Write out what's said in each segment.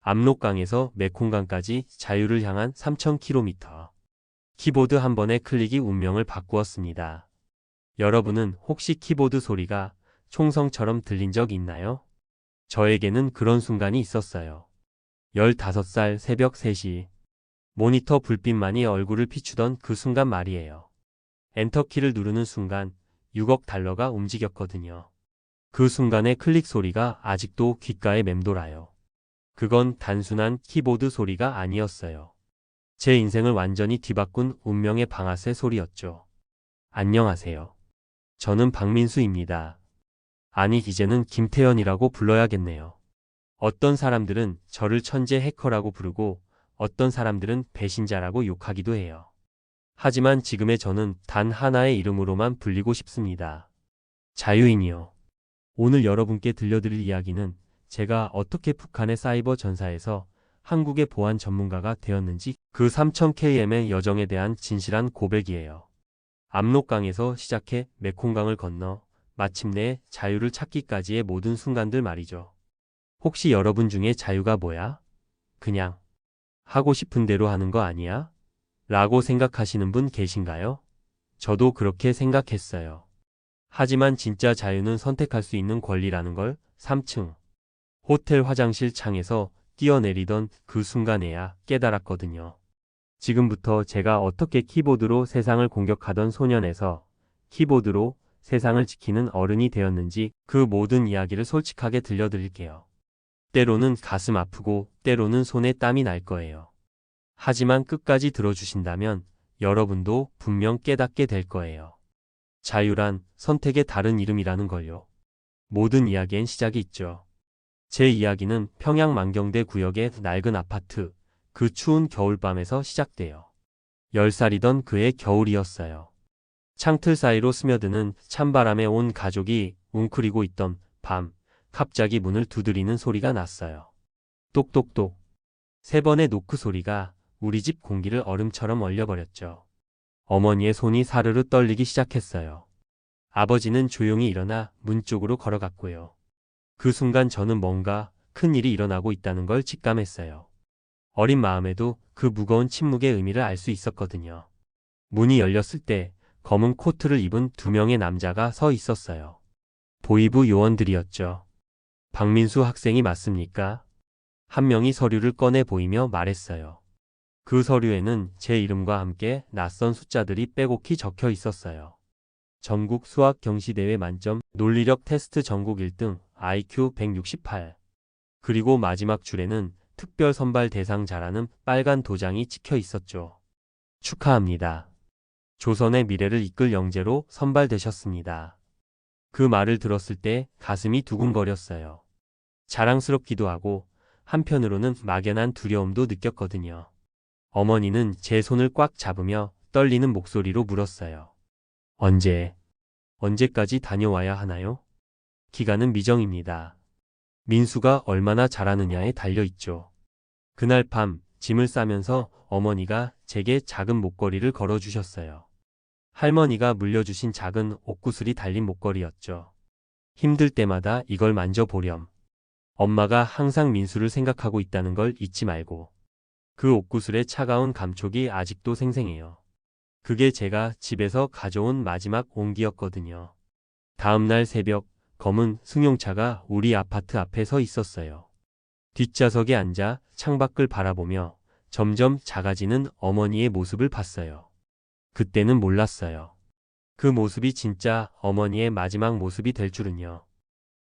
압록강에서 메콩강까지 자유를 향한 3000km. 키보드 한 번의 클릭이 운명을 바꾸었습니다. 여러분은 혹시 키보드 소리가 총성처럼 들린 적 있나요? 저에게는 그런 순간이 있었어요. 15살 새벽 3시. 모니터 불빛만이 얼굴을 비추던 그 순간 말이에요. 엔터키를 누르는 순간 6억 달러가 움직였거든요. 그 순간의 클릭 소리가 아직도 귓가에 맴돌아요. 그건 단순한 키보드 소리가 아니었어요. 제 인생을 완전히 뒤바꾼 운명의 방아쇠 소리였죠. 안녕하세요. 저는 박민수입니다. 아니, 이제는 김태현이라고 불러야겠네요. 어떤 사람들은 저를 천재 해커라고 부르고 어떤 사람들은 배신자라고 욕하기도 해요. 하지만 지금의 저는 단 하나의 이름으로만 불리고 싶습니다. 자유인이요. 오늘 여러분께 들려드릴 이야기는 제가 어떻게 북한의 사이버 전사에서 한국의 보안 전문가가 되었는지, 그 3000km의 여정에 대한 진실한 고백이에요. 압록강에서 시작해 메콩강을 건너 마침내 자유를 찾기까지의 모든 순간들 말이죠. 혹시 여러분 중에 자유가 뭐야? 그냥 하고 싶은 대로 하는 거 아니야? 라고 생각하시는 분 계신가요? 저도 그렇게 생각했어요. 하지만 진짜 자유는 선택할 수 있는 권리라는 걸 3층 호텔 화장실 창에서 뛰어내리던 그 순간에야 깨달았거든요. 지금부터 제가 어떻게 키보드로 세상을 공격하던 소년에서 키보드로 세상을 지키는 어른이 되었는지, 그 모든 이야기를 솔직하게 들려드릴게요. 때로는 가슴 아프고 때로는 손에 땀이 날 거예요. 하지만 끝까지 들어주신다면 여러분도 분명 깨닫게 될 거예요. 자유란 선택의 다른 이름이라는 걸요. 모든 이야기엔 시작이 있죠. 제 이야기는 평양 만경대 구역의 낡은 아파트, 그 추운 겨울밤에서 시작돼요. 10살이던 그의 겨울이었어요. 창틀 사이로 스며드는 찬바람에 온 가족이 웅크리고 있던 밤, 갑자기 문을 두드리는 소리가 났어요. 똑똑똑. 3번의 노크 소리가 우리 집 공기를 얼음처럼 얼려버렸죠. 어머니의 손이 사르르 떨리기 시작했어요. 아버지는 조용히 일어나 문 쪽으로 걸어갔고요. 그 순간 저는 뭔가 큰 일이 일어나고 있다는 걸 직감했어요. 어린 마음에도 그 무거운 침묵의 의미를 알 수 있었거든요. 문이 열렸을 때 검은 코트를 입은 2명의 남자가 서 있었어요. 보이부 요원들이었죠. 박민수 학생이 맞습니까? 한 명이 서류를 꺼내 보이며 말했어요. 그 서류에는 제 이름과 함께 낯선 숫자들이 빼곡히 적혀 있었어요. 전국 수학 경시대회 만점, 논리력 테스트 전국 1등, IQ 168. 그리고 마지막 줄에는 특별 선발 대상자라는 빨간 도장이 찍혀 있었죠. 축하합니다. 조선의 미래를 이끌 영재로 선발되셨습니다. 그 말을 들었을 때 가슴이 두근거렸어요. 자랑스럽기도 하고 한편으로는 막연한 두려움도 느꼈거든요. 어머니는 제 손을 꽉 잡으며 떨리는 목소리로 물었어요. 언제까지 다녀와야 하나요? 기간은 미정입니다. 민수가 얼마나 잘하느냐에 달려있죠. 그날 밤 짐을 싸면서 어머니가 제게 작은 목걸이를 걸어주셨어요. 할머니가 물려주신 작은 옥구슬이 달린 목걸이였죠. 힘들 때마다 이걸 만져보렴. 엄마가 항상 민수를 생각하고 있다는 걸 잊지 말고. 그 옥구슬의 차가운 감촉이 아직도 생생해요. 그게 제가 집에서 가져온 마지막 온기였거든요. 다음날 새벽, 검은 승용차가 우리 아파트 앞에 서 있었어요. 뒷좌석에 앉아 창밖을 바라보며 점점 작아지는 어머니의 모습을 봤어요. 그때는 몰랐어요. 그 모습이 진짜 어머니의 마지막 모습이 될 줄은요.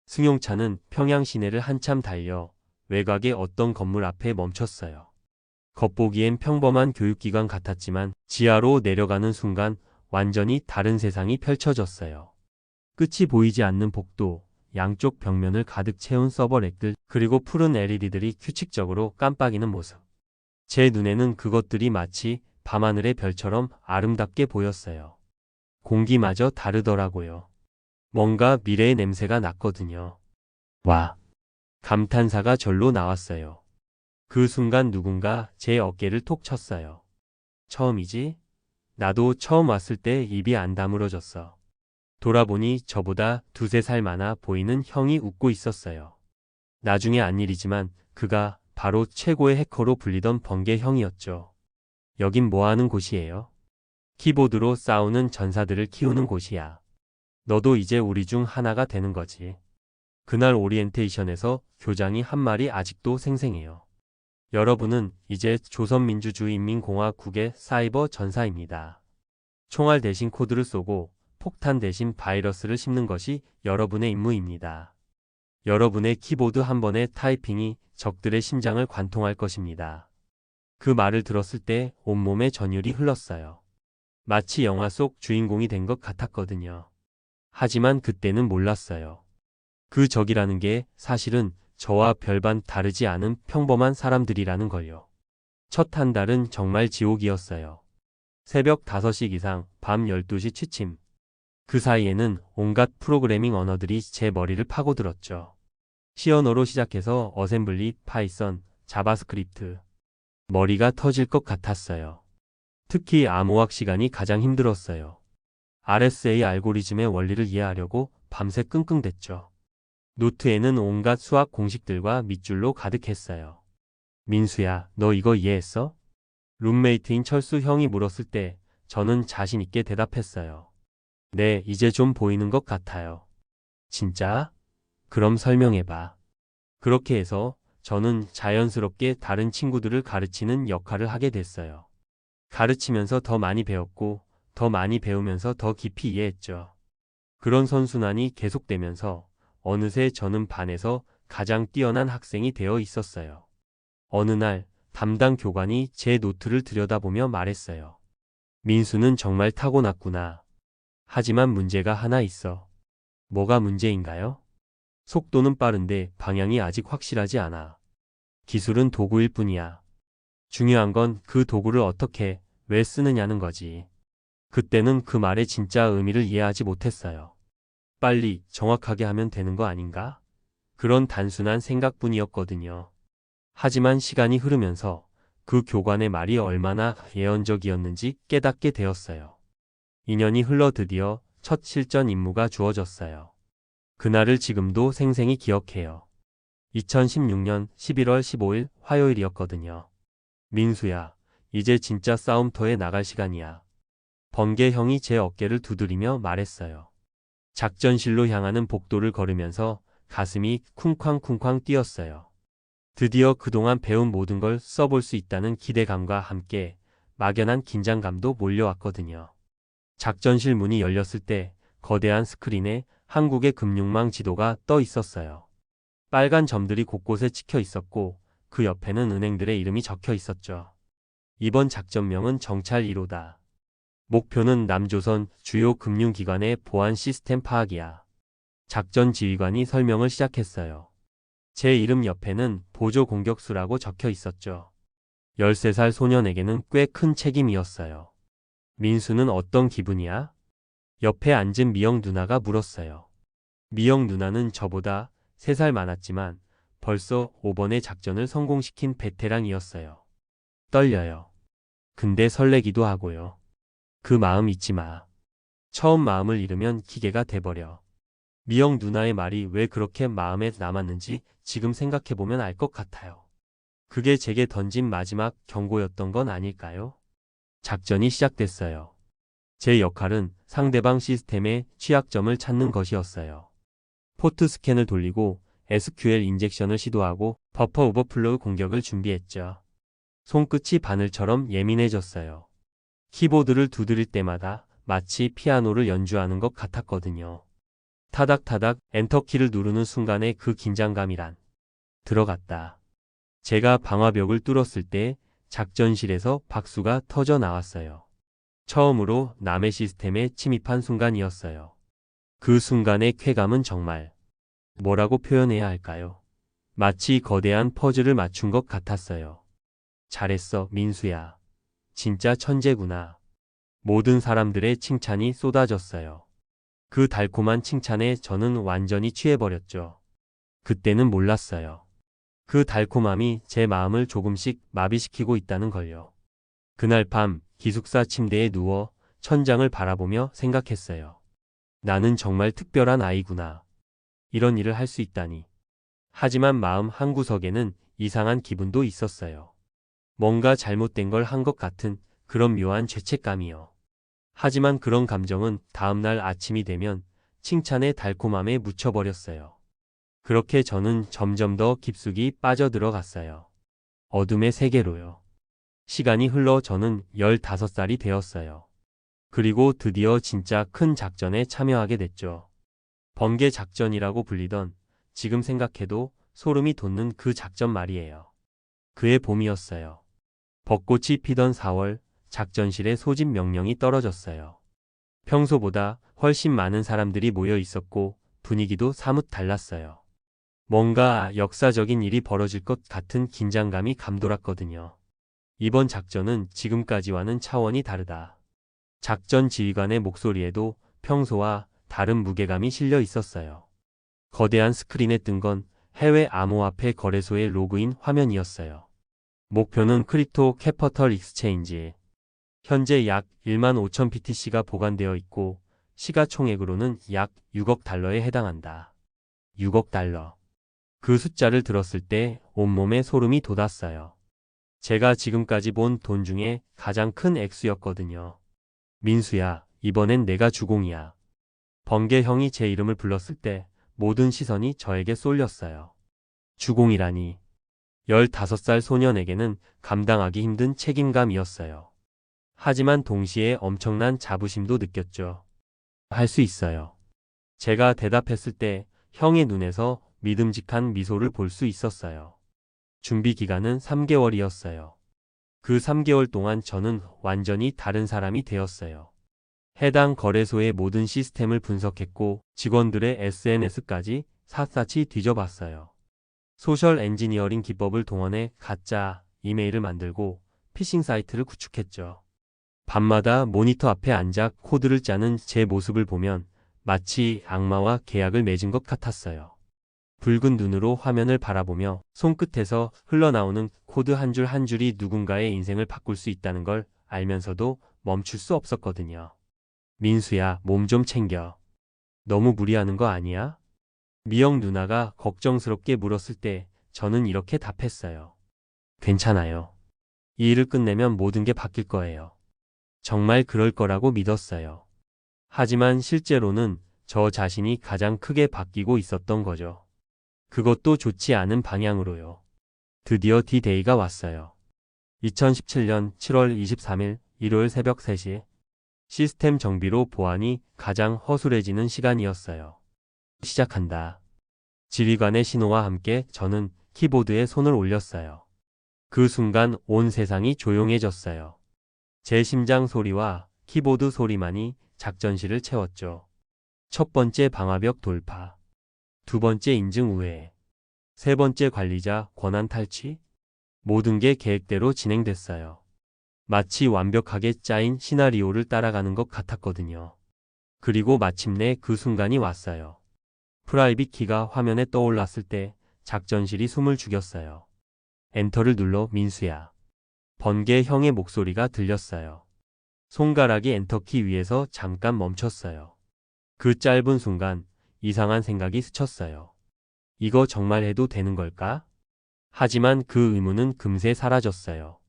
승용차는 평양 시내를 한참 달려 외곽의 어떤 건물 앞에 멈췄어요. 겉보기엔 평범한 교육기관 같았지만 지하로 내려가는 순간 완전히 다른 세상이 펼쳐졌어요. 끝이 보이지 않는 복도, 양쪽 벽면을 가득 채운 서버 렉들, 그리고 푸른 LED들이 규칙적으로 깜빡이는 모습. 제 눈에는 그것들이 마치 밤하늘의 별처럼 아름답게 보였어요. 공기마저 다르더라고요. 뭔가 미래의 냄새가 났거든요. 와! 감탄사가 절로 나왔어요. 그 순간 누군가 제 어깨를 톡 쳤어요. 처음이지? 나도 처음 왔을 때 입이 안 다물어졌어. 돌아보니 저보다 2~3살 많아 보이는 형이 웃고 있었어요. 나중에 안 일이지만 그가 바로 최고의 해커로 불리던 번개 형이었죠. 여긴 뭐 하는 곳이에요? 키보드로 싸우는 전사들을 키우는 곳이야. 너도 이제 우리 중 하나가 되는 거지. 그날 오리엔테이션에서 교장이 한 말이 아직도 생생해요. 여러분은 이제 조선민주주의인민공화국의 사이버 전사입니다. 총알 대신 코드를 쏘고 폭탄 대신 바이러스를 심는 것이 여러분의 임무입니다. 여러분의 키보드 한 번의 타이핑이 적들의 심장을 관통할 것입니다. 그 말을 들었을 때 온몸에 전율이 흘렀어요. 마치 영화 속 주인공이 된 것 같았거든요. 하지만 그때는 몰랐어요. 그 적이라는 게 사실은 저와 별반 다르지 않은 평범한 사람들이라는 걸요. 첫 한 달은 정말 지옥이었어요. 새벽 5시 기상, 밤 12시 취침. 그 사이에는 온갖 프로그래밍 언어들이 제 머리를 파고들었죠. C 언어로 시작해서 어셈블리, 파이썬, 자바스크립트. 머리가 터질 것 같았어요. 특히 암호학 시간이 가장 힘들었어요. RSA 알고리즘의 원리를 이해하려고 밤새 끙끙댔죠. 노트에는 온갖 수학 공식들과 밑줄로 가득했어요. 민수야, 너 이거 이해했어? 룸메이트인 철수 형이 물었을 때 저는 자신 있게 대답했어요. 네, 이제 좀 보이는 것 같아요. 진짜? 그럼 설명해봐. 그렇게 해서 저는 자연스럽게 다른 친구들을 가르치는 역할을 하게 됐어요. 가르치면서 더 많이 배웠고, 더 많이 배우면서 더 깊이 이해했죠. 그런 선순환이 계속되면서 어느새 저는 반에서 가장 뛰어난 학생이 되어 있었어요. 어느 날 담당 교관이 제 노트를 들여다보며 말했어요. 민수는 정말 타고났구나. 하지만 문제가 하나 있어. 뭐가 문제인가요? 속도는 빠른데 방향이 아직 확실하지 않아. 기술은 도구일 뿐이야. 중요한 건 그 도구를 어떻게, 왜 쓰느냐는 거지. 그때는 그 말의 진짜 의미를 이해하지 못했어요. 빨리, 정확하게 하면 되는 거 아닌가? 그런 단순한 생각뿐이었거든요. 하지만 시간이 흐르면서 그 교관의 말이 얼마나 예언적이었는지 깨닫게 되었어요. 2년이 흘러 드디어 첫 실전 임무가 주어졌어요. 그날을 지금도 생생히 기억해요. 2016년 11월 15일 화요일이었거든요. 민수야, 이제 진짜 싸움터에 나갈 시간이야. 번개 형이 제 어깨를 두드리며 말했어요. 작전실로 향하는 복도를 걸으면서 가슴이 쿵쾅쿵쾅 뛰었어요. 드디어 그동안 배운 모든 걸 써볼 수 있다는 기대감과 함께 막연한 긴장감도 몰려왔거든요. 작전실 문이 열렸을 때 거대한 스크린에 한국의 금융망 지도가 떠 있었어요. 빨간 점들이 곳곳에 찍혀 있었고 그 옆에는 은행들의 이름이 적혀 있었죠. 이번 작전명은 정찰 1호다. 목표는 남조선 주요 금융기관의 보안 시스템 파악이야. 작전 지휘관이 설명을 시작했어요. 제 이름 옆에는 보조 공격수라고 적혀 있었죠. 13살 소년에게는 꽤 큰 책임이었어요. 민수는 어떤 기분이야? 옆에 앉은 미영 누나가 물었어요. 미영 누나는 저보다 3살 많았지만 벌써 5번의 작전을 성공시킨 베테랑이었어요. 떨려요. 근데 설레기도 하고요. 그 마음 잊지 마. 처음 마음을 잃으면 기계가 돼버려. 미영 누나의 말이 왜 그렇게 마음에 남았는지 지금 생각해보면 알 것 같아요. 그게 제게 던진 마지막 경고였던 건 아닐까요? 작전이 시작됐어요. 제 역할은 상대방 시스템의 취약점을 찾는 것이었어요. 포트 스캔을 돌리고 SQL 인젝션을 시도하고 버퍼 오버플로우 공격을 준비했죠. 손끝이 바늘처럼 예민해졌어요. 키보드를 두드릴 때마다 마치 피아노를 연주하는 것 같았거든요. 타닥타닥 엔터키를 누르는 순간의 그 긴장감이란. 들어갔다. 제가 방화벽을 뚫었을 때 작전실에서 박수가 터져 나왔어요. 처음으로 남의 시스템에 침입한 순간이었어요. 그 순간의 쾌감은 정말 뭐라고 표현해야 할까요? 마치 거대한 퍼즐을 맞춘 것 같았어요. 잘했어, 민수야. 진짜 천재구나. 모든 사람들의 칭찬이 쏟아졌어요. 그 달콤한 칭찬에 저는 완전히 취해버렸죠. 그때는 몰랐어요. 그 달콤함이 제 마음을 조금씩 마비시키고 있다는 걸요. 그날 밤 기숙사 침대에 누워 천장을 바라보며 생각했어요. 나는 정말 특별한 아이구나. 이런 일을 할 수 있다니. 하지만 마음 한구석에는 이상한 기분도 있었어요. 뭔가 잘못된 걸 한 것 같은 그런 묘한 죄책감이요. 하지만 그런 감정은 다음날 아침이 되면 칭찬의 달콤함에 묻혀버렸어요. 그렇게 저는 점점 더 깊숙이 빠져들어갔어요. 어둠의 세계로요. 시간이 흘러 저는 15살이 되었어요. 그리고 드디어 진짜 큰 작전에 참여하게 됐죠. 번개 작전이라고 불리던, 지금 생각해도 소름이 돋는 그 작전 말이에요. 그해 봄이었어요. 벚꽃이 피던 4월, 작전실에 소집 명령이 떨어졌어요. 평소보다 훨씬 많은 사람들이 모여 있었고 분위기도 사뭇 달랐어요. 뭔가 역사적인 일이 벌어질 것 같은 긴장감이 감돌았거든요. 이번 작전은 지금까지와는 차원이 다르다. 작전 지휘관의 목소리에도 평소와 다른 무게감이 실려 있었어요. 거대한 스크린에 뜬 건 해외 암호화폐 거래소의 로그인 화면이었어요. 목표는 크립토 캐피털 익스체인지. 현재 약 1만 5천 BTC가 보관되어 있고 시가총액으로는 약 6억 달러에 해당한다. 6억 달러. 그 숫자를 들었을 때 온몸에 소름이 돋았어요. 제가 지금까지 본 돈 중에 가장 큰 액수였거든요. 민수야, 이번엔 내가 주공이야. 번개 형이 제 이름을 불렀을 때 모든 시선이 저에게 쏠렸어요. 주공이라니. 15살 소년에게는 감당하기 힘든 책임감이었어요. 하지만 동시에 엄청난 자부심도 느꼈죠. 할 수 있어요. 제가 대답했을 때 형의 눈에서 믿음직한 미소를 볼 수 있었어요. 준비 기간은 3개월이었어요. 그 3개월 동안 저는 완전히 다른 사람이 되었어요. 해당 거래소의 모든 시스템을 분석했고 직원들의 SNS까지 샅샅이 뒤져봤어요. 소셜 엔지니어링 기법을 동원해 가짜 이메일을 만들고 피싱 사이트를 구축했죠. 밤마다 모니터 앞에 앉아 코드를 짜는 제 모습을 보면 마치 악마와 계약을 맺은 것 같았어요. 붉은 눈으로 화면을 바라보며 손끝에서 흘러나오는 코드 한 줄 한 줄이 누군가의 인생을 바꿀 수 있다는 걸 알면서도 멈출 수 없었거든요. 민수야, 몸 좀 챙겨. 너무 무리하는 거 아니야? 미영 누나가 걱정스럽게 물었을 때 저는 이렇게 답했어요. 괜찮아요. 이 일을 끝내면 모든 게 바뀔 거예요. 정말 그럴 거라고 믿었어요. 하지만 실제로는 저 자신이 가장 크게 바뀌고 있었던 거죠. 그것도 좋지 않은 방향으로요. 드디어 D-Day가 왔어요. 2017년 7월 23일 일요일 새벽 3시. 시스템 정비로 보안이 가장 허술해지는 시간이었어요. 시작한다. 지휘관의 신호와 함께 저는 키보드에 손을 올렸어요. 그 순간 온 세상이 조용해졌어요. 제 심장 소리와 키보드 소리만이 작전실을 채웠죠. 첫 번째 방화벽 돌파. 두 번째 인증 우회. 세 번째 관리자 권한 탈취. 모든 게 계획대로 진행됐어요. 마치 완벽하게 짜인 시나리오를 따라가는 것 같았거든요. 그리고 마침내 그 순간이 왔어요. 프라이빗 키가 화면에 떠올랐을 때 작전실이 숨을 죽였어요. 엔터를 눌러 민수야. 번개 형의 목소리가 들렸어요. 손가락이 엔터키 위에서 잠깐 멈췄어요. 그 짧은 순간 이상한 생각이 스쳤어요. 이거 정말 해도 되는 걸까? 하지만 그 의문은 금세 사라졌어요.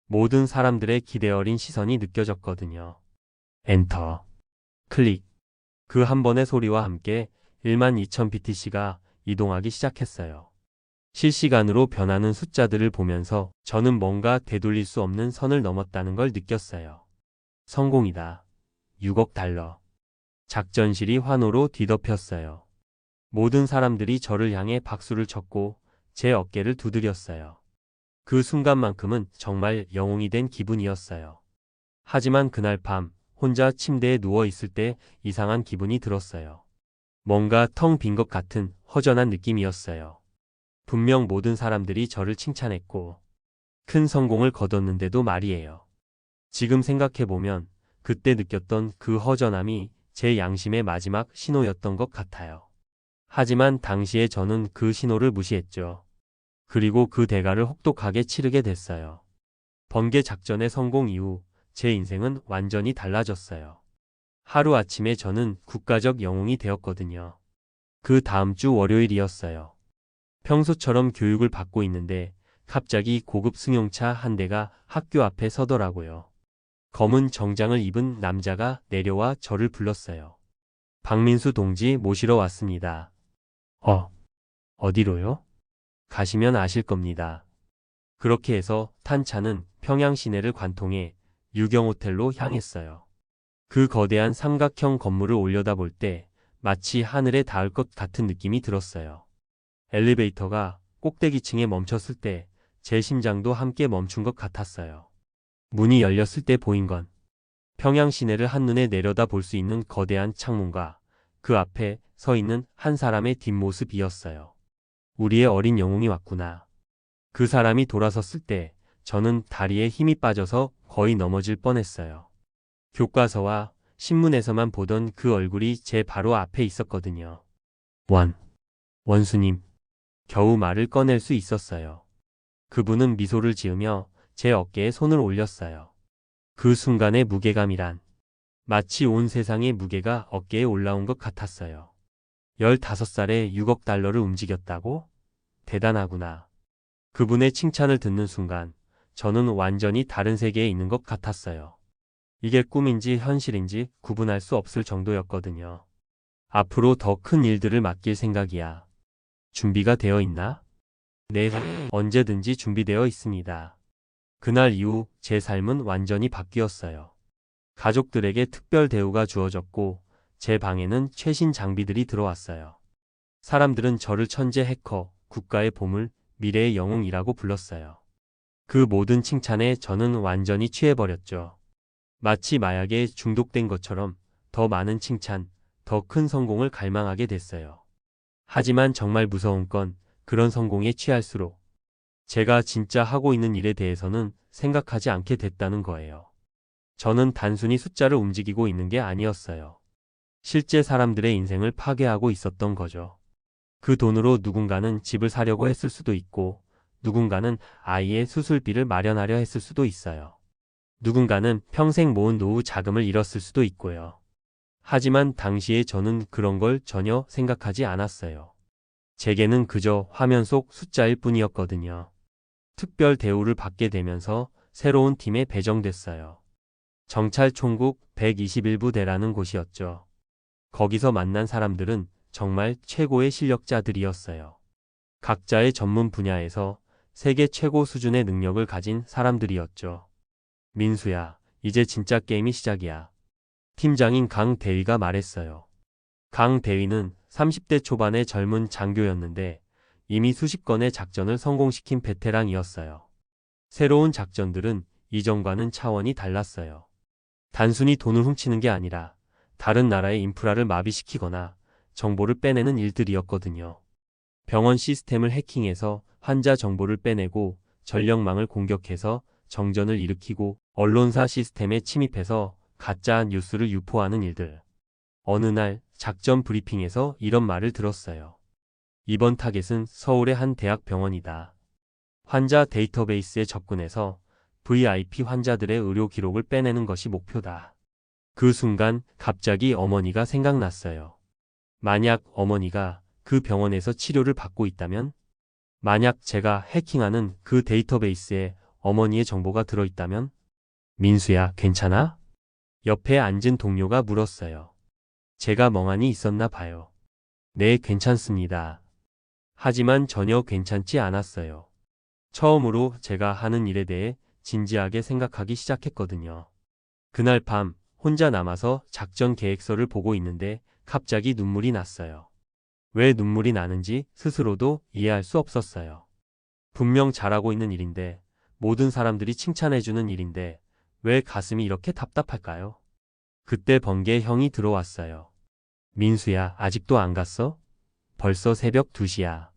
모든 사람들의 기대 어린 시선이 느껴졌거든요. 엔터. 클릭. 그 한 번의 소리와 함께 1만 2천 BTC가 이동하기 시작했어요. 실시간으로 변하는 숫자들을 보면서 저는 뭔가 되돌릴 수 없는 선을 넘었다는 걸 느꼈어요. 성공이다. 6억 달러. 작전실이 환호로 뒤덮였어요. 모든 사람들이 저를 향해 박수를 쳤고 제 어깨를 두드렸어요. 그 순간만큼은 정말 영웅이 된 기분이었어요. 하지만 그날 밤 혼자 침대에 누워 있을 때 이상한 기분이 들었어요. 뭔가 텅 빈 것 같은 허전한 느낌이었어요. 분명 모든 사람들이 저를 칭찬했고 큰 성공을 거뒀는데도 말이에요. 지금 생각해보면 그때 느꼈던 그 허전함이 제 양심의 마지막 신호였던 것 같아요. 하지만 당시에 저는 그 신호를 무시했죠. 그리고 그 대가를 혹독하게 치르게 됐어요. 번개 작전의 성공 이후 제 인생은 완전히 달라졌어요. 하루아침에 저는 국가적 영웅이 되었거든요. 그 다음 주 월요일이었어요. 평소처럼 교육을 받고 있는데 갑자기 고급 승용차 한 대가 학교 앞에 서더라고요. 검은 정장을 입은 남자가 내려와 저를 불렀어요. 박민수 동지 모시러 왔습니다. 어디로요? 가시면 아실 겁니다. 그렇게 해서 탄 차는 평양 시내를 관통해 유경호텔로 향했어요. 그 거대한 삼각형 건물을 올려다볼 때 마치 하늘에 닿을 것 같은 느낌이 들었어요. 엘리베이터가 꼭대기층에 멈췄을 때 제 심장도 함께 멈춘 것 같았어요. 문이 열렸을 때 보인 건 평양 시내를 한눈에 내려다 볼 수 있는 거대한 창문과 그 앞에 서 있는 한 사람의 뒷모습이었어요. 우리의 어린 영웅이 왔구나. 그 사람이 돌아섰을 때 저는 다리에 힘이 빠져서 거의 넘어질 뻔했어요. 교과서와 신문에서만 보던 그 얼굴이 제 바로 앞에 있었거든요. 원수님. 겨우 말을 꺼낼 수 있었어요. 그분은 미소를 지으며 제 어깨에 손을 올렸어요. 그 순간의 무게감이란 마치 온 세상의 무게가 어깨에 올라온 것 같았어요. 15살에 6억 달러를 움직였다고? 대단하구나. 그분의 칭찬을 듣는 순간 저는 완전히 다른 세계에 있는 것 같았어요. 이게 꿈인지 현실인지 구분할 수 없을 정도였거든요. 앞으로 더 큰 일들을 맡길 생각이야. 준비가 되어 있나? 네, 언제든지 준비되어 있습니다. 그날 이후 제 삶은 완전히 바뀌었어요. 가족들에게 특별 대우가 주어졌고 제 방에는 최신 장비들이 들어왔어요. 사람들은 저를 천재 해커, 국가의 보물, 미래의 영웅이라고 불렀어요. 그 모든 칭찬에 저는 완전히 취해버렸죠. 마치 마약에 중독된 것처럼 더 많은 칭찬, 더 큰 성공을 갈망하게 됐어요. 하지만 정말 무서운 건 그런 성공에 취할수록 제가 진짜 하고 있는 일에 대해서는 생각하지 않게 됐다는 거예요. 저는 단순히 숫자를 움직이고 있는 게 아니었어요. 실제 사람들의 인생을 파괴하고 있었던 거죠. 그 돈으로 누군가는 집을 사려고 했을 수도 있고, 누군가는 아이의 수술비를 마련하려 했을 수도 있어요. 누군가는 평생 모은 노후 자금을 잃었을 수도 있고요. 하지만 당시에 저는 그런 걸 전혀 생각하지 않았어요. 제게는 그저 화면 속 숫자일 뿐이었거든요. 특별 대우를 받게 되면서 새로운 팀에 배정됐어요. 정찰 총국 121부대라는 곳이었죠. 거기서 만난 사람들은 정말 최고의 실력자들이었어요. 각자의 전문 분야에서 세계 최고 수준의 능력을 가진 사람들이었죠. 민수야, 이제 진짜 게임이 시작이야. 팀장인 강 대위가 말했어요. 강 대위는 30대 초반의 젊은 장교였는데 이미 수십 건의 작전을 성공시킨 베테랑이었어요. 새로운 작전들은 이전과는 차원이 달랐어요. 단순히 돈을 훔치는 게 아니라 다른 나라의 인프라를 마비시키거나 정보를 빼내는 일들이었거든요. 병원 시스템을 해킹해서 환자 정보를 빼내고 전력망을 공격해서 정전을 일으키고 언론사 시스템에 침입해서 가짜 뉴스를 유포하는 일들. 어느 날 작전 브리핑에서 이런 말을 들었어요. 이번 타겟은 서울의 한 대학 병원이다. 환자 데이터베이스에 접근해서 VIP 환자들의 의료 기록을 빼내는 것이 목표다. 그 순간 갑자기 어머니가 생각났어요. 만약 어머니가 그 병원에서 치료를 받고 있다면? 만약 제가 해킹하는 그 데이터베이스에 어머니의 정보가 들어있다면? 민수야, 괜찮아? 옆에 앉은 동료가 물었어요. 제가 멍하니 있었나 봐요. 네, 괜찮습니다. 하지만 전혀 괜찮지 않았어요. 처음으로 제가 하는 일에 대해 진지하게 생각하기 시작했거든요. 그날 밤 혼자 남아서 작전 계획서를 보고 있는데 갑자기 눈물이 났어요. 왜 눈물이 나는지 스스로도 이해할 수 없었어요. 분명 잘하고 있는 일인데, 모든 사람들이 칭찬해주는 일인데 왜 가슴이 이렇게 답답할까요? 그때 번개 형이 들어왔어요. 민수야, 아직도 안 갔어? 벌써 새벽 2시야.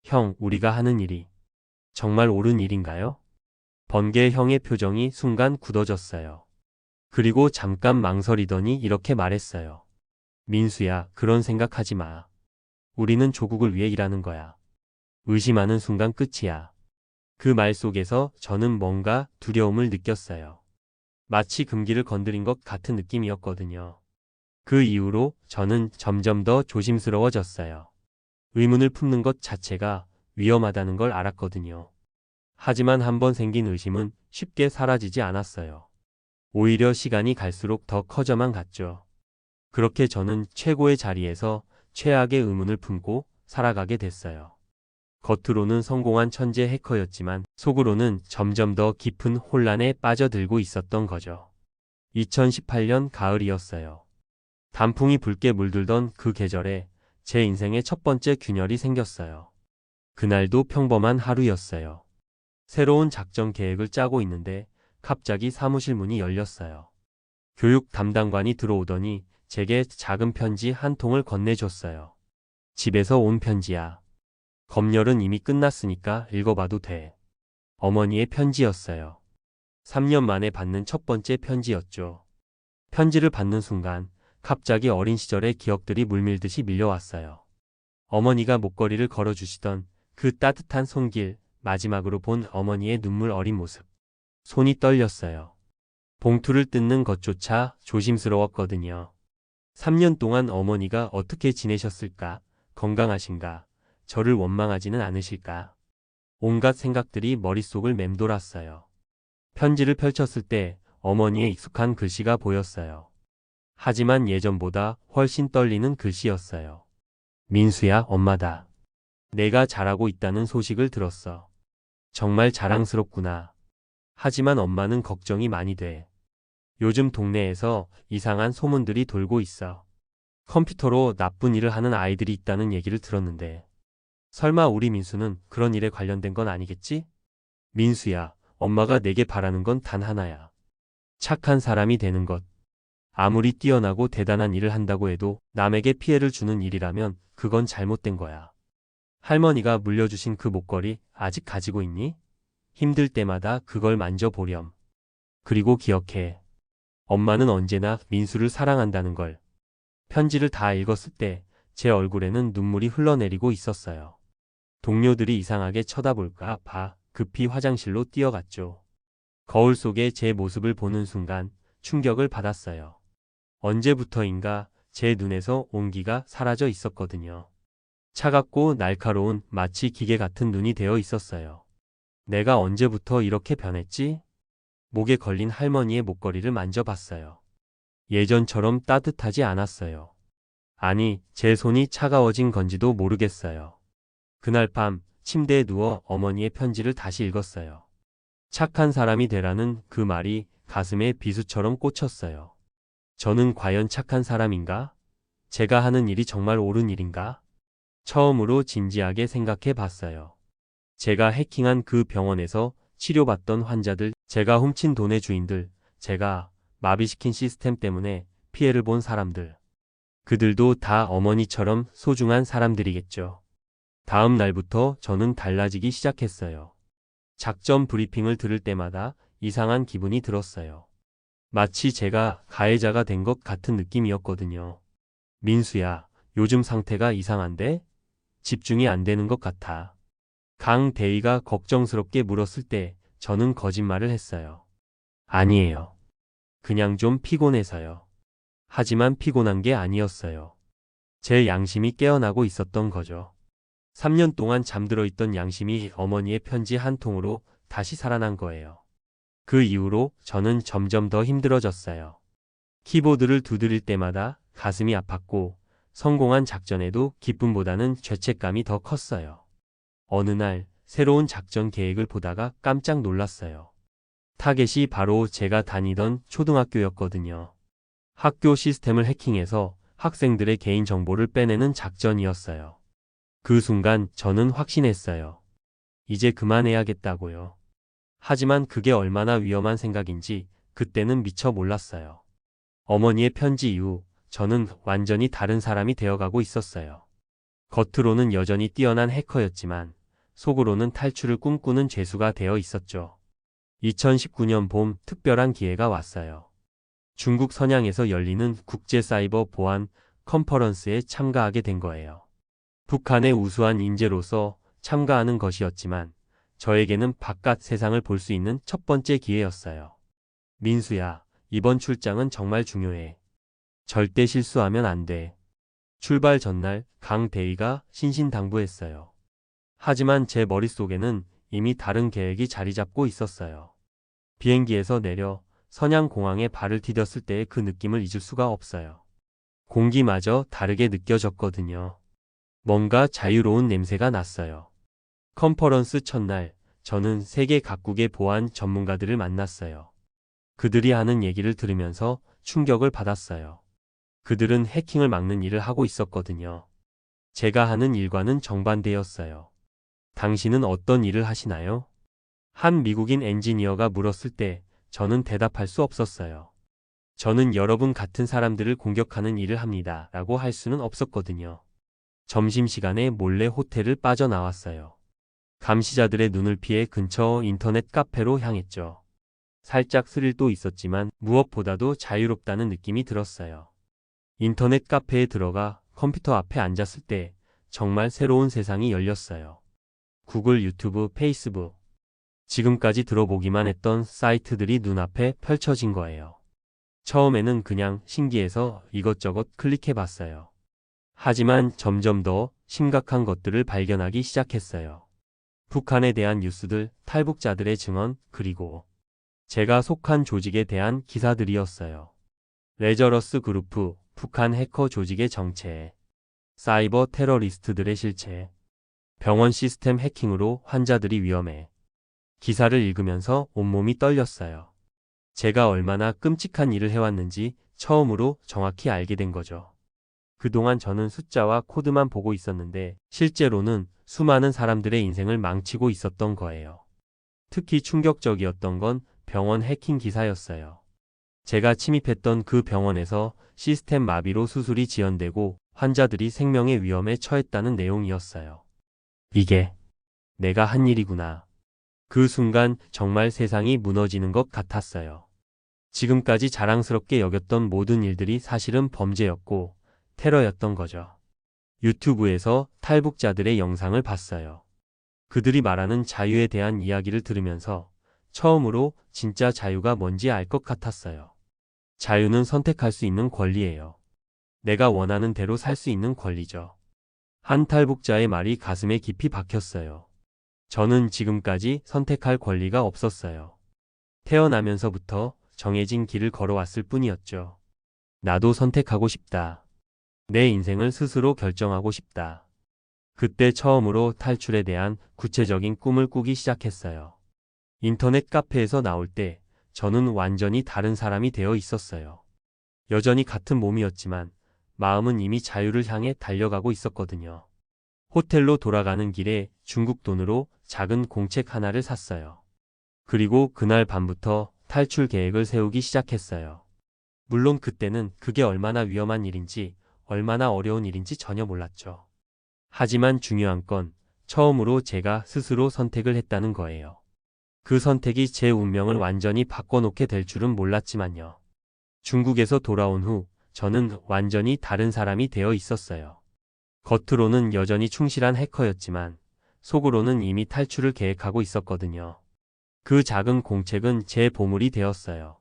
형, 우리가 하는 일이 정말 옳은 일인가요? 번개 형의 표정이 순간 굳어졌어요. 그리고 잠깐 망설이더니 이렇게 말했어요. 민수야, 그런 생각하지 마. 우리는 조국을 위해 일하는 거야. 의심하는 순간 끝이야. 그 말 속에서 저는 뭔가 두려움을 느꼈어요. 마치 금기를 건드린 것 같은 느낌이었거든요. 그 이후로 저는 점점 더 조심스러워졌어요. 의문을 품는 것 자체가 위험하다는 걸 알았거든요. 하지만 한번 생긴 의심은 쉽게 사라지지 않았어요. 오히려 시간이 갈수록 더 커져만 갔죠. 그렇게 저는 최고의 자리에서 최악의 의문을 품고 살아가게 됐어요. 겉으로는 성공한 천재 해커였지만 속으로는 점점 더 깊은 혼란에 빠져들고 있었던 거죠. 2018년 가을이었어요. 단풍이 붉게 물들던 그 계절에 제 인생의 첫 번째 균열이 생겼어요. 그날도 평범한 하루였어요. 새로운 작전 계획을 짜고 있는데 갑자기 사무실 문이 열렸어요. 교육 담당관이 들어오더니 제게 작은 편지 한 통을 건네줬어요. 집에서 온 편지야. 검열은 이미 끝났으니까 읽어봐도 돼. 어머니의 편지였어요. 3년 만에 받는 첫 번째 편지였죠. 편지를 받는 순간 갑자기 어린 시절의 기억들이 물밀듯이 밀려왔어요. 어머니가 목걸이를 걸어주시던 그 따뜻한 손길, 마지막으로 본 어머니의 눈물 어린 모습. 손이 떨렸어요. 봉투를 뜯는 것조차 조심스러웠거든요. 3년 동안 어머니가 어떻게 지내셨을까? 건강하신가? 저를 원망하지는 않으실까? 온갖 생각들이 머릿속을 맴돌았어요. 편지를 펼쳤을 때 어머니의 익숙한 글씨가 보였어요. 하지만 예전보다 훨씬 떨리는 글씨였어요. 민수야, 엄마다. 내가 잘하고 있다는 소식을 들었어. 정말 자랑스럽구나. 하지만 엄마는 걱정이 많이 돼. 요즘 동네에서 이상한 소문들이 돌고 있어. 컴퓨터로 나쁜 일을 하는 아이들이 있다는 얘기를 들었는데. 설마 우리 민수는 그런 일에 관련된 건 아니겠지? 민수야, 엄마가 내게 바라는 건 단 하나야. 착한 사람이 되는 것. 아무리 뛰어나고 대단한 일을 한다고 해도 남에게 피해를 주는 일이라면 그건 잘못된 거야. 할머니가 물려주신 그 목걸이 아직 가지고 있니? 힘들 때마다 그걸 만져보렴. 그리고 기억해. 엄마는 언제나 민수를 사랑한다는 걸. 편지를 다 읽었을 때 제 얼굴에는 눈물이 흘러내리고 있었어요. 동료들이 이상하게 쳐다볼까 봐 급히 화장실로 뛰어갔죠. 거울 속에 제 모습을 보는 순간 충격을 받았어요. 언제부터인가 제 눈에서 온기가 사라져 있었거든요. 차갑고 날카로운 마치 기계 같은 눈이 되어 있었어요. 내가 언제부터 이렇게 변했지? 목에 걸린 할머니의 목걸이를 만져봤어요. 예전처럼 따뜻하지 않았어요. 아니, 제 손이 차가워진 건지도 모르겠어요. 그날 밤 침대에 누워 어머니의 편지를 다시 읽었어요. 착한 사람이 되라는 그 말이 가슴에 비수처럼 꽂혔어요. 저는 과연 착한 사람인가? 제가 하는 일이 정말 옳은 일인가? 처음으로 진지하게 생각해 봤어요. 제가 해킹한 그 병원에서 치료받던 환자들, 제가 훔친 돈의 주인들, 제가 마비시킨 시스템 때문에 피해를 본 사람들. 그들도 다 어머니처럼 소중한 사람들이겠죠. 다음 날부터 저는 달라지기 시작했어요. 작전 브리핑을 들을 때마다 이상한 기분이 들었어요. 마치 제가 가해자가 된 것 같은 느낌이었거든요. 민수야, 요즘 상태가 이상한데? 집중이 안 되는 것 같아. 강 대위가 걱정스럽게 물었을 때 저는 거짓말을 했어요. 아니에요. 그냥 좀 피곤해서요. 하지만 피곤한 게 아니었어요. 제 양심이 깨어나고 있었던 거죠. 3년 동안 잠들어 있던 양심이 어머니의 편지 한 통으로 다시 살아난 거예요. 그 이후로 저는 점점 더 힘들어졌어요. 키보드를 두드릴 때마다 가슴이 아팠고 성공한 작전에도 기쁨보다는 죄책감이 더 컸어요. 어느 날 새로운 작전 계획을 보다가 깜짝 놀랐어요. 타겟이 바로 제가 다니던 초등학교였거든요. 학교 시스템을 해킹해서 학생들의 개인정보를 빼내는 작전이었어요. 그 순간 저는 확신했어요. 이제 그만해야겠다고요. 하지만 그게 얼마나 위험한 생각인지 그때는 미처 몰랐어요. 어머니의 편지 이후 저는 완전히 다른 사람이 되어가고 있었어요. 겉으로는 여전히 뛰어난 해커였지만 속으로는 탈출을 꿈꾸는 죄수가 되어 있었죠. 2019년 봄 특별한 기회가 왔어요. 중국 선양에서 열리는 국제사이버 보안 컨퍼런스에 참가하게 된 거예요. 북한의 우수한 인재로서 참가하는 것이었지만 저에게는 바깥 세상을 볼 수 있는 첫 번째 기회였어요. 민수야, 이번 출장은 정말 중요해. 절대 실수하면 안 돼. 출발 전날 강 대위가 신신당부했어요. 하지만 제 머릿속에는 이미 다른 계획이 자리 잡고 있었어요. 비행기에서 내려 선양공항에 발을 디뎠을 때의 그 느낌을 잊을 수가 없어요. 공기마저 다르게 느껴졌거든요. 뭔가 자유로운 냄새가 났어요. 컨퍼런스 첫날, 저는 세계 각국의 보안 전문가들을 만났어요. 그들이 하는 얘기를 들으면서 충격을 받았어요. 그들은 해킹을 막는 일을 하고 있었거든요. 제가 하는 일과는 정반대였어요. 당신은 어떤 일을 하시나요? 한 미국인 엔지니어가 물었을 때 저는 대답할 수 없었어요. 저는 여러분 같은 사람들을 공격하는 일을 합니다. 라고 할 수는 없었거든요. 점심시간에 몰래 호텔을 빠져나왔어요. 감시자들의 눈을 피해 근처 인터넷 카페로 향했죠. 살짝 스릴도 있었지만 무엇보다도 자유롭다는 느낌이 들었어요. 인터넷 카페에 들어가 컴퓨터 앞에 앉았을 때 정말 새로운 세상이 열렸어요. 구글, 유튜브, 페이스북. 지금까지 들어보기만 했던 사이트들이 눈앞에 펼쳐진 거예요. 처음에는 그냥 신기해서 이것저것 클릭해봤어요. 하지만 점점 더 심각한 것들을 발견하기 시작했어요. 북한에 대한 뉴스들, 탈북자들의 증언, 그리고 제가 속한 조직에 대한 기사들이었어요. 레저러스 그룹프, 북한 해커 조직의 정체, 사이버 테러리스트들의 실체, 병원 시스템 해킹으로 환자들이 위험해. 기사를 읽으면서 온몸이 떨렸어요. 제가 얼마나 끔찍한 일을 해왔는지 처음으로 정확히 알게 된 거죠. 그동안 저는 숫자와 코드만 보고 있었는데 실제로는 수많은 사람들의 인생을 망치고 있었던 거예요. 특히 충격적이었던 건 병원 해킹 기사였어요. 제가 침입했던 그 병원에서 시스템 마비로 수술이 지연되고 환자들이 생명의 위험에 처했다는 내용이었어요. 이게 내가 한 일이구나. 그 순간 정말 세상이 무너지는 것 같았어요. 지금까지 자랑스럽게 여겼던 모든 일들이 사실은 범죄였고 테러였던 거죠. 유튜브에서 탈북자들의 영상을 봤어요. 그들이 말하는 자유에 대한 이야기를 들으면서 처음으로 진짜 자유가 뭔지 알 것 같았어요. 자유는 선택할 수 있는 권리예요. 내가 원하는 대로 살 수 있는 권리죠. 한 탈북자의 말이 가슴에 깊이 박혔어요. 저는 지금까지 선택할 권리가 없었어요. 태어나면서부터 정해진 길을 걸어왔을 뿐이었죠. 나도 선택하고 싶다. 내 인생을 스스로 결정하고 싶다. 그때 처음으로 탈출에 대한 구체적인 꿈을 꾸기 시작했어요. 인터넷 카페에서 나올 때 저는 완전히 다른 사람이 되어 있었어요. 여전히 같은 몸이었지만 마음은 이미 자유를 향해 달려가고 있었거든요. 호텔로 돌아가는 길에 중국 돈으로 작은 공책 하나를 샀어요. 그리고 그날 밤부터 탈출 계획을 세우기 시작했어요. 물론 그때는 그게 얼마나 위험한 일인지, 얼마나 어려운 일인지 전혀 몰랐죠. 하지만 중요한 건 처음으로 제가 스스로 선택을 했다는 거예요. 그 선택이 제 운명을 완전히 바꿔놓게 될 줄은 몰랐지만요. 중국에서 돌아온 후 저는 완전히 다른 사람이 되어 있었어요. 겉으로는 여전히 충실한 해커였지만 속으로는 이미 탈출을 계획하고 있었거든요. 그 작은 공책은 제 보물이 되었어요.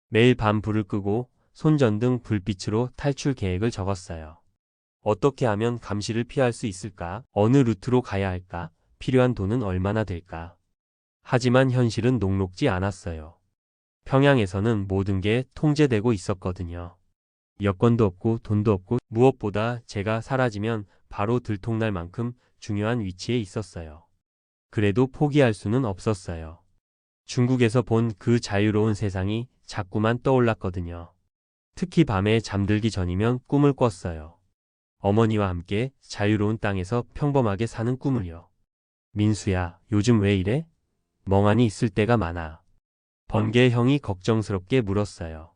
매일 밤 불을 끄고 손전등 불빛으로 탈출 계획을 적었어요. 어떻게 하면 감시를 피할 수 있을까? 어느 루트로 가야 할까? 필요한 돈은 얼마나 될까? 하지만 현실은 녹록지 않았어요. 평양에서는 모든 게 통제되고 있었거든요. 여권도 없고 돈도 없고 무엇보다 제가 사라지면 바로 들통날 만큼 중요한 위치에 있었어요. 그래도 포기할 수는 없었어요. 중국에서 본 그 자유로운 세상이 자꾸만 떠올랐거든요. 특히 밤에 잠들기 전이면 꿈을 꿨어요. 어머니와 함께 자유로운 땅에서 평범하게 사는 꿈을요. 민수야, 요즘 왜 이래? 멍하니 있을 때가 많아. 번개 형이 걱정스럽게 물었어요.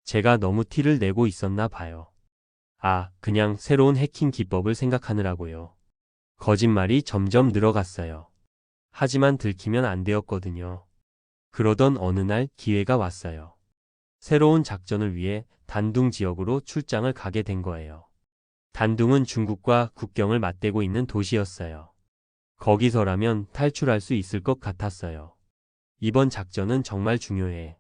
제가 너무 티를 내고 있었나 봐요. 아, 그냥 새로운 해킹 기법을 생각하느라고요. 거짓말이 점점 늘어갔어요. 하지만 들키면 안 되었거든요. 그러던 어느 날 기회가 왔어요. 새로운 작전을 위해 단둥 지역으로 출장을 가게 된 거예요. 단둥은 중국과 국경을 맞대고 있는 도시였어요. 거기서라면 탈출할 수 있을 것 같았어요. 이번 작전은 정말 중요해.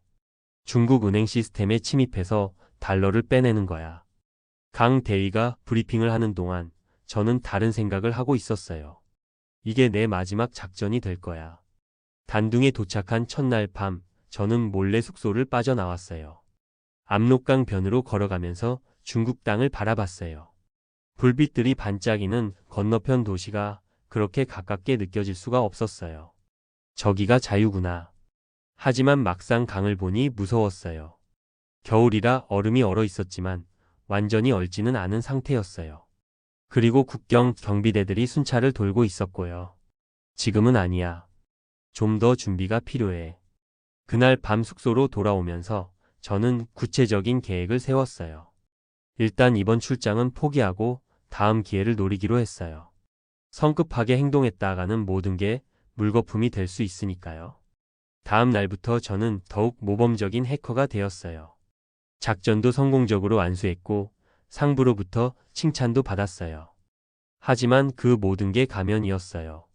중국 은행 시스템에 침입해서 달러를 빼내는 거야. 강 대위가 브리핑을 하는 동안 저는 다른 생각을 하고 있었어요. 이게 내 마지막 작전이 될 거야. 단둥에 도착한 첫날 밤, 저는 몰래 숙소를 빠져나왔어요. 압록강 변으로 걸어가면서 중국 땅을 바라봤어요. 불빛들이 반짝이는 건너편 도시가 그렇게 가깝게 느껴질 수가 없었어요. 저기가 자유구나. 하지만 막상 강을 보니 무서웠어요. 겨울이라 얼음이 얼어 있었지만 완전히 얼지는 않은 상태였어요. 그리고 국경 경비대들이 순찰을 돌고 있었고요. 지금은 아니야. 좀 더 준비가 필요해. 그날 밤 숙소로 돌아오면서 저는 구체적인 계획을 세웠어요. 일단 이번 출장은 포기하고 다음 기회를 노리기로 했어요. 성급하게 행동했다가는 모든 게 물거품이 될 수 있으니까요. 다음 날부터 저는 더욱 모범적인 해커가 되었어요. 작전도 성공적으로 완수했고 상부로부터 칭찬도 받았어요. 하지만 그 모든 게 가면이었어요.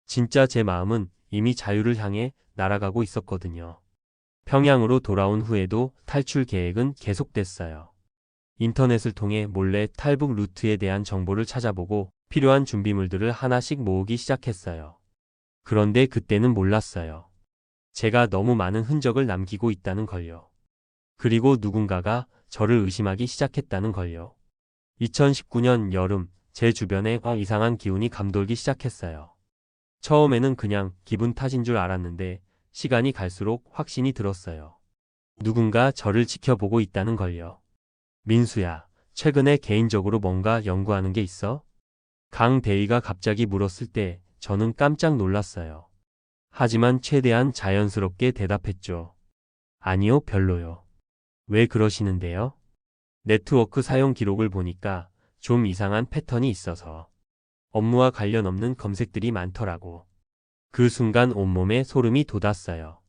진짜 제 마음은 이미 자유를 향해 날아가고 있었거든요. 평양으로 돌아온 후에도 탈출 계획은 계속됐어요. 인터넷을 통해 몰래 탈북 루트에 대한 정보를 찾아보고 필요한 준비물들을 하나씩 모으기 시작했어요. 그런데 그때는 몰랐어요. 제가 너무 많은 흔적을 남기고 있다는 걸요. 그리고 누군가가 저를 의심하기 시작했다는 걸요. 2019년 여름, 제 주변에 이상한 기운이 감돌기 시작했어요. 처음에는 그냥 기분 탓인 줄 알았는데 시간이 갈수록 확신이 들었어요. 누군가 저를 지켜보고 있다는 걸요. 민수야, 최근에 개인적으로 뭔가 연구하는 게 있어? 강 대위가 갑자기 물었을 때 저는 깜짝 놀랐어요. 하지만 최대한 자연스럽게 대답했죠. 아니요, 별로요. 왜 그러시는데요? 네트워크 사용 기록을 보니까 좀 이상한 패턴이 있어서 업무와 관련 없는 검색들이 많더라고. 그 순간 온몸에 소름이 돋았어요.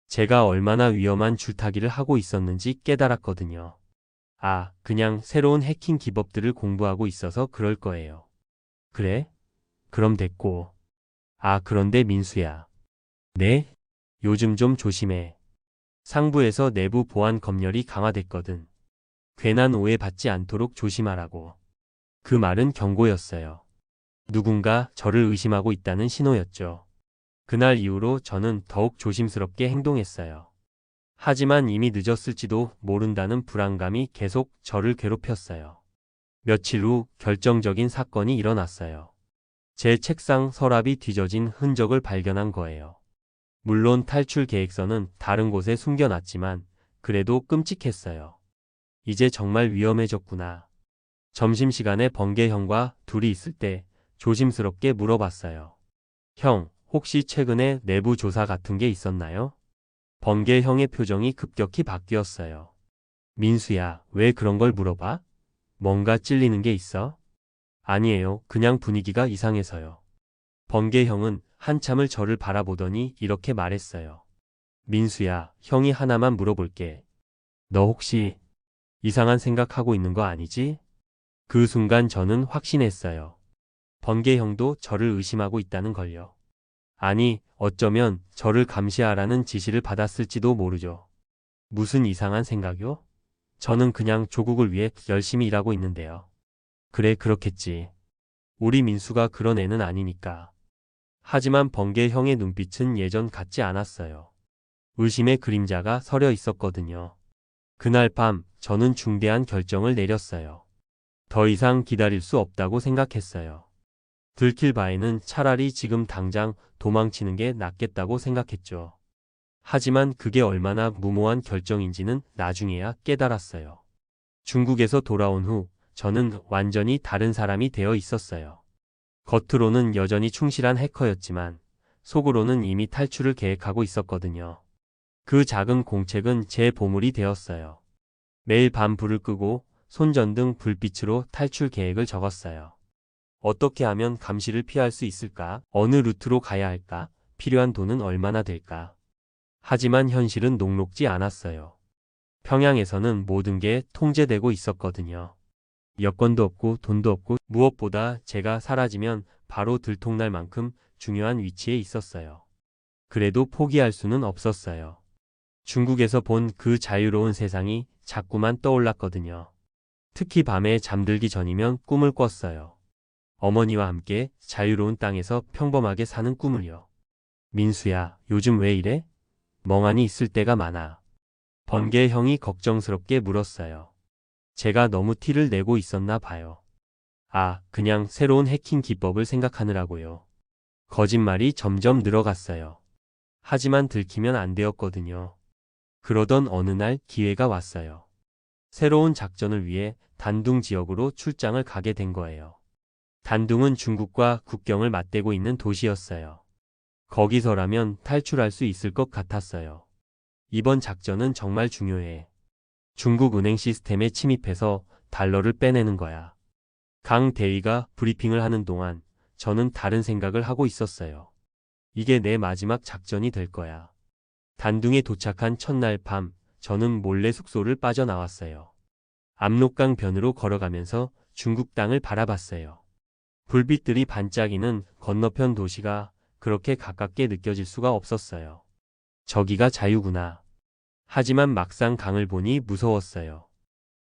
제가 얼마나 위험한 줄타기를 하고 있었는지 깨달았거든요. 아, 그냥 새로운 해킹 기법들을 공부하고 있어서 그럴 거예요. 그래? 그럼 됐고. 아, 그런데 민수야. 네? 요즘 좀 조심해. 상부에서 내부 보안 검열이 강화됐거든. 괜한 오해 받지 않도록 조심하라고. 그 말은 경고였어요. 누군가 저를 의심하고 있다는 신호였죠. 그날 이후로 저는 더욱 조심스럽게 행동했어요. 하지만 이미 늦었을지도 모른다는 불안감이 계속 저를 괴롭혔어요. 며칠 후 결정적인 사건이 일어났어요. 제 책상 서랍이 뒤져진 흔적을 발견한 거예요. 물론 탈출 계획서는 다른 곳에 숨겨놨지만 그래도 끔찍했어요. 이제 정말 위험해졌구나. 점심시간에 번개 형과 둘이 있을 때 조심스럽게 물어봤어요. 형, 혹시 최근에 내부 조사 같은 게 있었나요? 번개 형의 표정이 급격히 바뀌었어요. 민수야, 왜 그런 걸 물어봐? 뭔가 찔리는 게 있어? 아니에요. 그냥 분위기가 이상해서요. 번개 형은 한참을 저를 바라보더니 이렇게 말했어요. 민수야, 형이 하나만 물어볼게. 너 혹시 이상한 생각하고 있는 거 아니지? 그 순간 저는 확신했어요. 번개 형도 저를 의심하고 있다는 걸요. 아니, 어쩌면 저를 감시하라는 지시를 받았을지도 모르죠. 무슨 이상한 생각요? 저는 그냥 조국을 위해 열심히 일하고 있는데요. 그래, 그렇겠지. 우리 민수가 그런 애는 아니니까. 하지만 번개 형의 눈빛은 예전 같지 않았어요. 의심의 그림자가 서려 있었거든요. 그날 밤 저는 중대한 결정을 내렸어요. 더 이상 기다릴 수 없다고 생각했어요. 들킬 바에는 차라리 지금 당장 도망치는 게 낫겠다고 생각했죠. 하지만 그게 얼마나 무모한 결정인지는 나중에야 깨달았어요. 중국에서 돌아온 후 저는 완전히 다른 사람이 되어 있었어요. 겉으로는 여전히 충실한 해커였지만 속으로는 이미 탈출을 계획하고 있었거든요. 그 작은 공책은 제 보물이 되었어요. 매일 밤 불을 끄고 손전등 불빛으로 탈출 계획을 적었어요. 어떻게 하면 감시를 피할 수 있을까? 어느 루트로 가야 할까? 필요한 돈은 얼마나 될까? 하지만 현실은 녹록지 않았어요. 평양에서는 모든 게 통제되고 있었거든요. 여권도 없고 돈도 없고 무엇보다 제가 사라지면 바로 들통날 만큼 중요한 위치에 있었어요. 그래도 포기할 수는 없었어요. 중국에서 본 그 자유로운 세상이 자꾸만 떠올랐거든요. 특히 밤에 잠들기 전이면 꿈을 꿨어요. 어머니와 함께 자유로운 땅에서 평범하게 사는 꿈을요. 민수야, 요즘 왜 이래? 멍하니 있을 때가 많아. 번개 형이 걱정스럽게 물었어요. 제가 너무 티를 내고 있었나 봐요. 아, 그냥 새로운 해킹 기법을 생각하느라고요. 거짓말이 점점 늘어갔어요. 하지만 들키면 안 되었거든요. 그러던 어느 날 기회가 왔어요. 새로운 작전을 위해 단둥 지역으로 출장을 가게 된 거예요. 단둥은 중국과 국경을 맞대고 있는 도시였어요. 거기서라면 탈출할 수 있을 것 같았어요. 이번 작전은 정말 중요해. 중국 은행 시스템에 침입해서 달러를 빼내는 거야. 강 대위가 브리핑을 하는 동안 저는 다른 생각을 하고 있었어요. 이게 내 마지막 작전이 될 거야. 단둥에 도착한 첫날 밤, 저는 몰래 숙소를 빠져나왔어요. 압록강 변으로 걸어가면서 중국 땅을 바라봤어요. 불빛들이 반짝이는 건너편 도시가 그렇게 가깝게 느껴질 수가 없었어요. 저기가 자유구나. 하지만 막상 강을 보니 무서웠어요.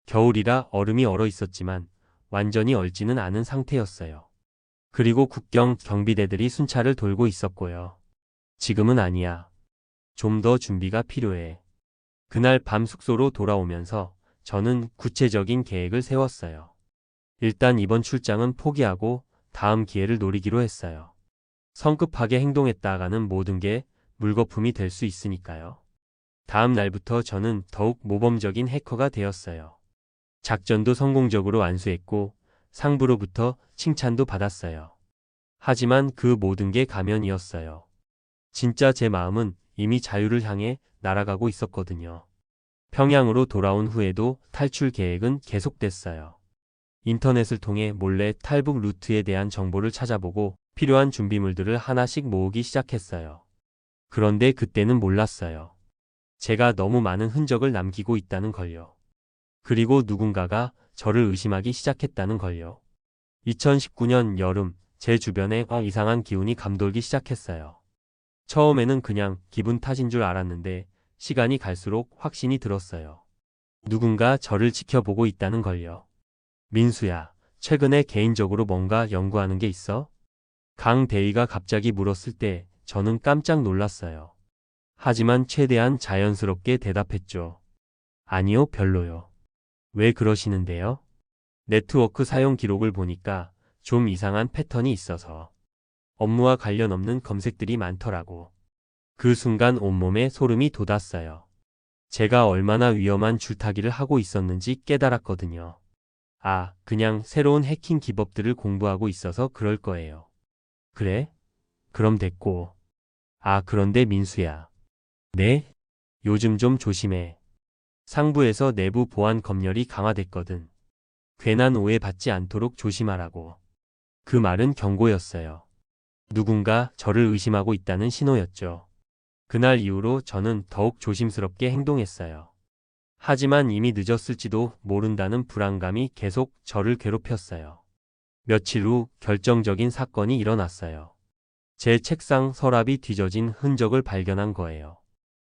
겨울이라 얼음이 얼어 있었지만 완전히 얼지는 않은 상태였어요. 그리고 국경 경비대들이 순찰을 돌고 있었고요. 지금은 아니야. 좀 더 준비가 필요해. 그날 밤 숙소로 돌아오면서 저는 구체적인 계획을 세웠어요. 일단 이번 출장은 포기하고 다음 기회를 노리기로 했어요. 성급하게 행동했다가는 모든 게 물거품이 될 수 있으니까요. 다음 날부터 저는 더욱 모범적인 해커가 되었어요. 작전도 성공적으로 완수했고 상부로부터 칭찬도 받았어요. 하지만 그 모든 게 가면이었어요. 진짜 제 마음은 이미 자유를 향해 날아가고 있었거든요. 평양으로 돌아온 후에도 탈출 계획은 계속됐어요. 인터넷을 통해 몰래 탈북 루트에 대한 정보를 찾아보고 필요한 준비물들을 하나씩 모으기 시작했어요. 그런데 그때는 몰랐어요. 제가 너무 많은 흔적을 남기고 있다는 걸요. 그리고 누군가가 저를 의심하기 시작했다는 걸요. 2019년 여름, 제 주변에 이상한 기운이 감돌기 시작했어요. 처음에는 그냥 기분 탓인 줄 알았는데 시간이 갈수록 확신이 들었어요. 누군가 저를 지켜보고 있다는 걸요. 민수야, 최근에 개인적으로 뭔가 연구하는 게 있어? 강 대위가 갑자기 물었을 때 저는 깜짝 놀랐어요. 하지만 최대한 자연스럽게 대답했죠. 아니요, 별로요. 왜 그러시는데요? 네트워크 사용 기록을 보니까 좀 이상한 패턴이 있어서 업무와 관련 없는 검색들이 많더라고. 그 순간 온몸에 소름이 돋았어요. 제가 얼마나 위험한 줄타기를 하고 있었는지 깨달았거든요. 아, 그냥 새로운 해킹 기법들을 공부하고 있어서 그럴 거예요. 그래? 그럼 됐고. 아, 그런데 민수야. 네? 요즘 좀 조심해. 상부에서 내부 보안 검열이 강화됐거든. 괜한 오해 받지 않도록 조심하라고. 그 말은 경고였어요. 누군가 저를 의심하고 있다는 신호였죠. 그날 이후로 저는 더욱 조심스럽게 행동했어요. 하지만 이미 늦었을지도 모른다는 불안감이 계속 저를 괴롭혔어요. 며칠 후 결정적인 사건이 일어났어요. 제 책상 서랍이 뒤져진 흔적을 발견한 거예요.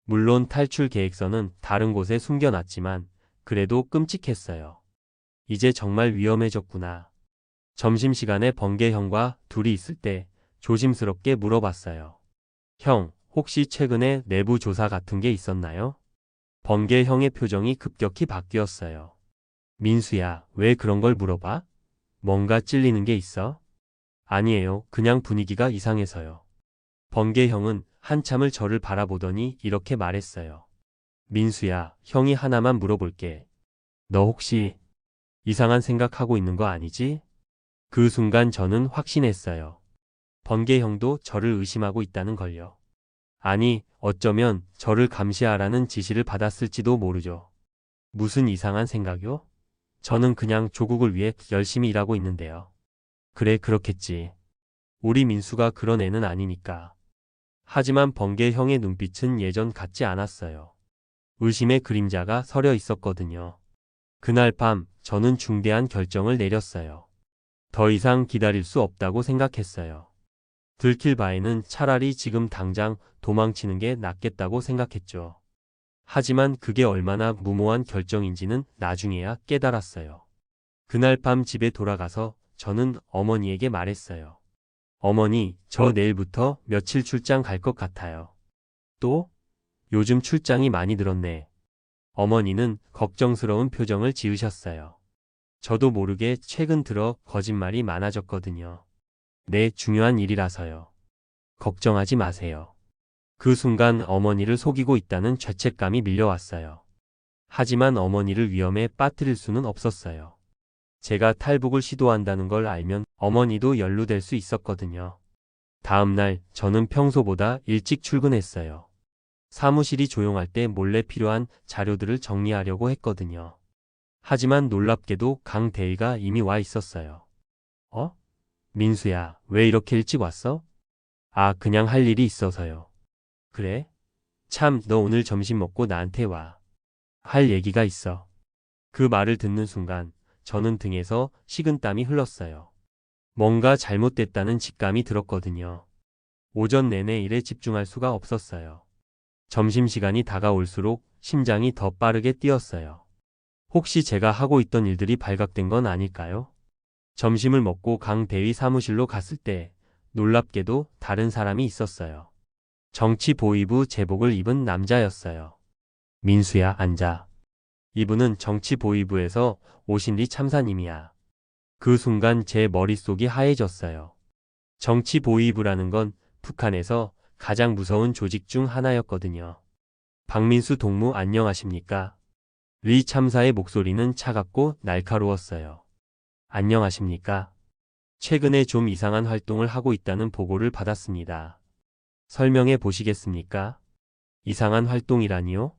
물론 탈출 계획서는 다른 곳에 숨겨놨지만 그래도 끔찍했어요. 이제 정말 위험해졌구나. 점심시간에 번개 형과 둘이 있을 때 조심스럽게 물어봤어요. 형, 혹시 최근에 내부 조사 같은 게 있었나요? 번개 형의 표정이 급격히 바뀌었어요. 민수야, 왜 그런 걸 물어봐? 뭔가 찔리는 게 있어? 아니에요. 그냥 분위기가 이상해서요. 번개 형은 한참을 저를 바라보더니 이렇게 말했어요. 민수야, 형이 하나만 물어볼게. 너 혹시 이상한 생각하고 있는 거 아니지? 그 순간 저는 확신했어요. 번개 형도 저를 의심하고 있다는 걸요. 아니, 어쩌면 저를 감시하라는 지시를 받았을지도 모르죠. 무슨 이상한 생각요? 저는 그냥 조국을 위해 열심히 일하고 있는데요. 그래, 그렇겠지. 우리 민수가 그런 애는 아니니까. 하지만 번개 형의 눈빛은 예전 같지 않았어요. 의심의 그림자가 서려 있었거든요. 그날 밤 저는 중대한 결정을 내렸어요. 더 이상 기다릴 수 없다고 생각했어요. 들킬 바에는 차라리 지금 당장 도망치는 게 낫겠다고 생각했죠. 하지만 그게 얼마나 무모한 결정인지는 나중에야 깨달았어요. 그날 밤 집에 돌아가서 저는 어머니에게 말했어요. 어머니, 저 내일부터 며칠 출장 갈 것 같아요. 또? 요즘 출장이 많이 늘었네. 어머니는 걱정스러운 표정을 지으셨어요. 저도 모르게 최근 들어 거짓말이 많아졌거든요. 네, 중요한 일이라서요. 걱정하지 마세요. 그 순간 어머니를 속이고 있다는 죄책감이 밀려왔어요. 하지만 어머니를 위험에 빠뜨릴 수는 없었어요. 제가 탈북을 시도한다는 걸 알면 어머니도 연루될 수 있었거든요. 다음 날 저는 평소보다 일찍 출근했어요. 사무실이 조용할 때 몰래 필요한 자료들을 정리하려고 했거든요. 하지만 놀랍게도 강 대위가 이미 와 있었어요. 어? 민수야, 왜 이렇게 일찍 왔어? 아, 그냥 할 일이 있어서요. 그래? 참, 너 오늘 점심 먹고 나한테 와. 할 얘기가 있어. 그 말을 듣는 순간 저는 등에서 식은땀이 흘렀어요. 뭔가 잘못됐다는 직감이 들었거든요. 오전 내내 일에 집중할 수가 없었어요. 점심시간이 다가올수록 심장이 더 빠르게 뛰었어요. 혹시 제가 하고 있던 일들이 발각된 건 아닐까요? 점심을 먹고 강 대위 사무실로 갔을 때 놀랍게도 다른 사람이 있었어요. 정치보위부 제복을 입은 남자였어요. 민수야, 앉아. 이분은 정치보위부에서 오신 리 참사님이야. 그 순간 제 머릿속이 하얘졌어요. 정치보위부라는 건 북한에서 가장 무서운 조직 중 하나였거든요. 박민수 동무 안녕하십니까? 리 참사의 목소리는 차갑고 날카로웠어요. 안녕하십니까? 최근에 좀 이상한 활동을 하고 있다는 보고를 받았습니다. 설명해 보시겠습니까? 이상한 활동이라니요?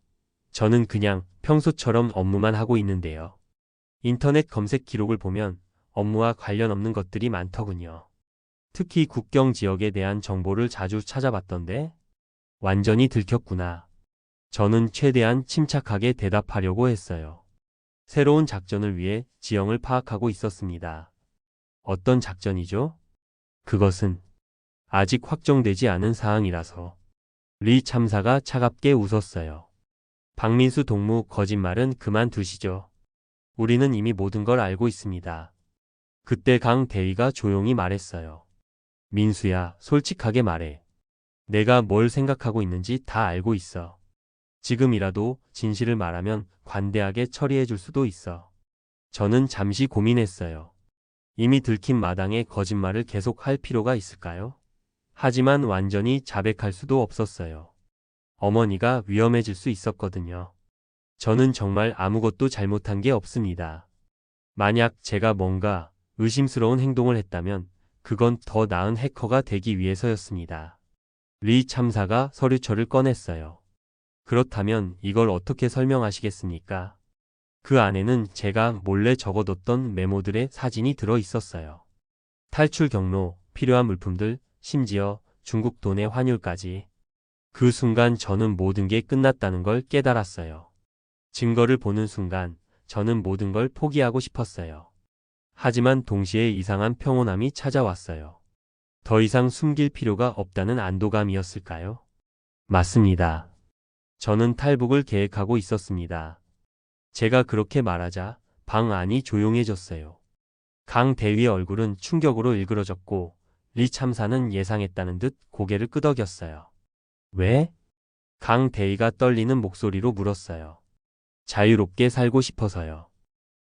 저는 그냥 평소처럼 업무만 하고 있는데요. 인터넷 검색 기록을 보면 업무와 관련 없는 것들이 많더군요. 특히 국경 지역에 대한 정보를 자주 찾아봤던데 완전히 들켰구나. 저는 최대한 침착하게 대답하려고 했어요. 새로운 작전을 위해 지형을 파악하고 있었습니다. 어떤 작전이죠? 그것은 아직 확정되지 않은 사항이라서. 리 참사가 차갑게 웃었어요. 박민수 동무, 거짓말은 그만두시죠. 우리는 이미 모든 걸 알고 있습니다. 그때 강 대위가 조용히 말했어요. 민수야, 솔직하게 말해. 내가 뭘 생각하고 있는지 다 알고 있어. 지금이라도 진실을 말하면 관대하게 처리해 줄 수도 있어. 저는 잠시 고민했어요. 이미 들킨 마당에 거짓말을 계속 할 필요가 있을까요? 하지만 완전히 자백할 수도 없었어요. 어머니가 위험해질 수 있었거든요. 저는 정말 아무것도 잘못한 게 없습니다. 만약 제가 뭔가 의심스러운 행동을 했다면 그건 더 나은 해커가 되기 위해서였습니다. 리 참사가 서류철을 꺼냈어요. 그렇다면 이걸 어떻게 설명하시겠습니까? 그 안에는 제가 몰래 적어뒀던 메모들의 사진이 들어 있었어요. 탈출 경로, 필요한 물품들, 심지어 중국 돈의 환율까지. 그 순간 저는 모든 게 끝났다는 걸 깨달았어요. 증거를 보는 순간 저는 모든 걸 포기하고 싶었어요. 하지만 동시에 이상한 평온함이 찾아왔어요. 더 이상 숨길 필요가 없다는 안도감이었을까요? 맞습니다. 저는 탈북을 계획하고 있었습니다. 제가 그렇게 말하자 방 안이 조용해졌어요. 강 대위의 얼굴은 충격으로 일그러졌고 리 참사는 예상했다는 듯 고개를 끄덕였어요. 왜? 강 대위가 떨리는 목소리로 물었어요. 자유롭게 살고 싶어서요.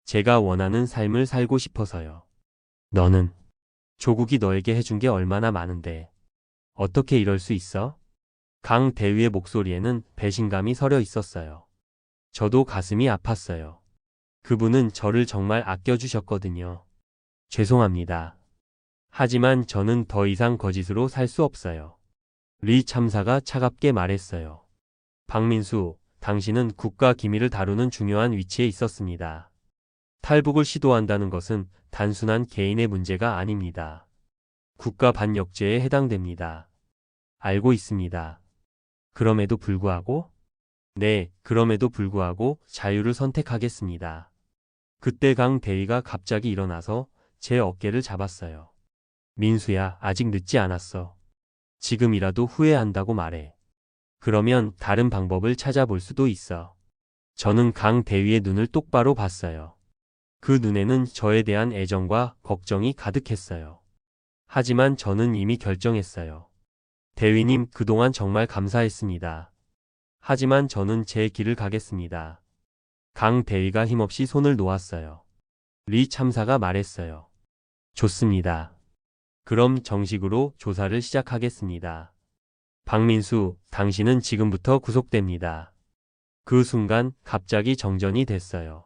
제가 원하는 삶을 살고 싶어서요. 너는 조국이 너에게 해준 게 얼마나 많은데 어떻게 이럴 수 있어? 강 대위의 목소리에는 배신감이 서려 있었어요. 저도 가슴이 아팠어요. 그분은 저를 정말 아껴주셨거든요. 죄송합니다. 하지만 저는 더 이상 거짓으로 살 수 없어요. 리 참사가 차갑게 말했어요. 박민수, 당신은 국가 기밀을 다루는 중요한 위치에 있었습니다. 탈북을 시도한다는 것은 단순한 개인의 문제가 아닙니다. 국가 반역죄에 해당됩니다. 알고 있습니다. 그럼에도 불구하고? 네, 그럼에도 불구하고 자유를 선택하겠습니다. 그때 강 대위가 갑자기 일어나서 제 어깨를 잡았어요. 민수야, 아직 늦지 않았어. 지금이라도 후회한다고 말해. 그러면 다른 방법을 찾아볼 수도 있어. 저는 강 대위의 눈을 똑바로 봤어요. 그 눈에는 저에 대한 애정과 걱정이 가득했어요. 하지만 저는 이미 결정했어요. 대위님, 그동안 정말 감사했습니다. 하지만 저는 제 길을 가겠습니다. 강 대위가 힘없이 손을 놓았어요. 리 참사가 말했어요. 좋습니다. 그럼 정식으로 조사를 시작하겠습니다. 박민수, 당신은 지금부터 구속됩니다. 그 순간 갑자기 정전이 됐어요.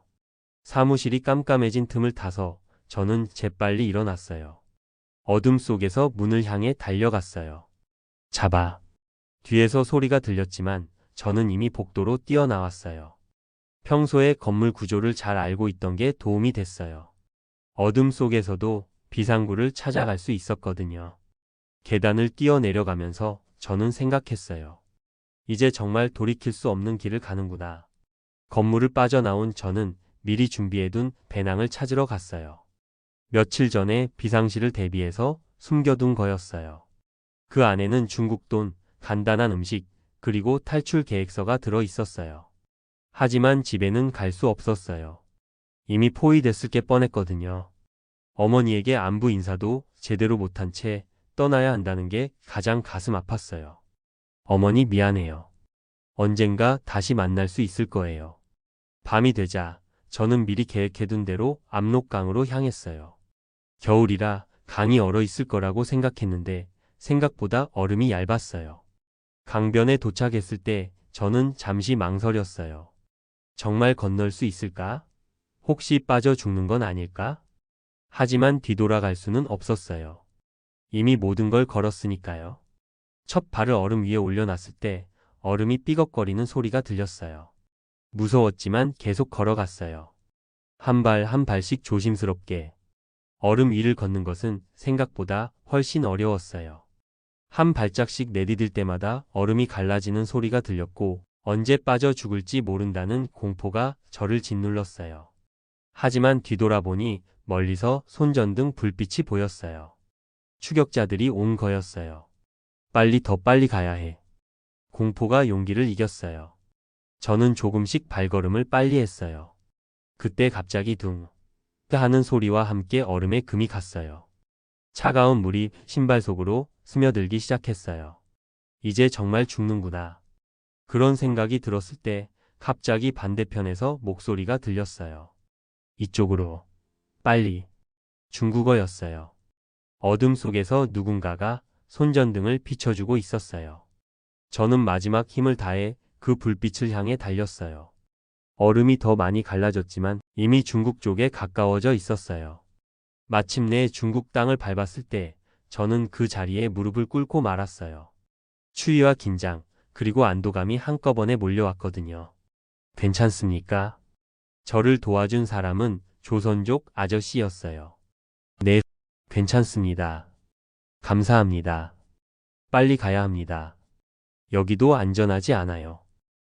사무실이 깜깜해진 틈을 타서 저는 재빨리 일어났어요. 어둠 속에서 문을 향해 달려갔어요. 잡아. 뒤에서 소리가 들렸지만 저는 이미 복도로 뛰어나왔어요. 평소에 건물 구조를 잘 알고 있던 게 도움이 됐어요. 어둠 속에서도 비상구를 찾아갈 수 있었거든요. 계단을 뛰어내려가면서 저는 생각했어요. 이제 정말 돌이킬 수 없는 길을 가는구나. 건물을 빠져나온 저는 미리 준비해둔 배낭을 찾으러 갔어요. 며칠 전에 비상시를 대비해서 숨겨둔 거였어요. 그 안에는 중국 돈, 간단한 음식, 그리고 탈출 계획서가 들어 있었어요. 하지만 집에는 갈 수 없었어요. 이미 포위됐을 게 뻔했거든요. 어머니에게 안부 인사도 제대로 못한 채 떠나야 한다는 게 가장 가슴 아팠어요. 어머니 미안해요. 언젠가 다시 만날 수 있을 거예요. 밤이 되자 저는 미리 계획해둔 대로 압록강으로 향했어요. 겨울이라 강이 얼어 있을 거라고 생각했는데 생각보다 얼음이 얇았어요. 강변에 도착했을 때 저는 잠시 망설였어요. 정말 건널 수 있을까? 혹시 빠져 죽는 건 아닐까? 하지만 뒤돌아갈 수는 없었어요. 이미 모든 걸 걸었으니까요. 첫 발을 얼음 위에 올려놨을 때 얼음이 삐걱거리는 소리가 들렸어요. 무서웠지만 계속 걸어갔어요. 한 발 한 발씩 조심스럽게. 얼음 위를 걷는 것은 생각보다 훨씬 어려웠어요. 한 발짝씩 내디딜 때마다 얼음이 갈라지는 소리가 들렸고 언제 빠져 죽을지 모른다는 공포가 저를 짓눌렀어요. 하지만 뒤돌아보니 멀리서 손전등 불빛이 보였어요. 추격자들이 온 거였어요. 더 빨리 가야 해. 공포가 용기를 이겼어요. 저는 조금씩 발걸음을 빨리 했어요. 그때 갑자기 둥 하는 소리와 함께 얼음에 금이 갔어요. 차가운 물이 신발 속으로 스며들기 시작했어요. 이제 정말 죽는구나. 그런 생각이 들었을 때 갑자기 반대편에서 목소리가 들렸어요. 이쪽으로. 빨리. 중국어였어요. 어둠 속에서 누군가가 손전등을 비춰주고 있었어요. 저는 마지막 힘을 다해 그 불빛을 향해 달렸어요. 얼음이 더 많이 갈라졌지만 이미 중국 쪽에 가까워져 있었어요. 마침내 중국 땅을 밟았을 때 저는 그 자리에 무릎을 꿇고 말았어요. 추위와 긴장, 그리고 안도감이 한꺼번에 몰려왔거든요. 괜찮습니까? 저를 도와준 사람은 조선족 아저씨였어요. 네, 괜찮습니다. 감사합니다. 빨리 가야 합니다. 여기도 안전하지 않아요.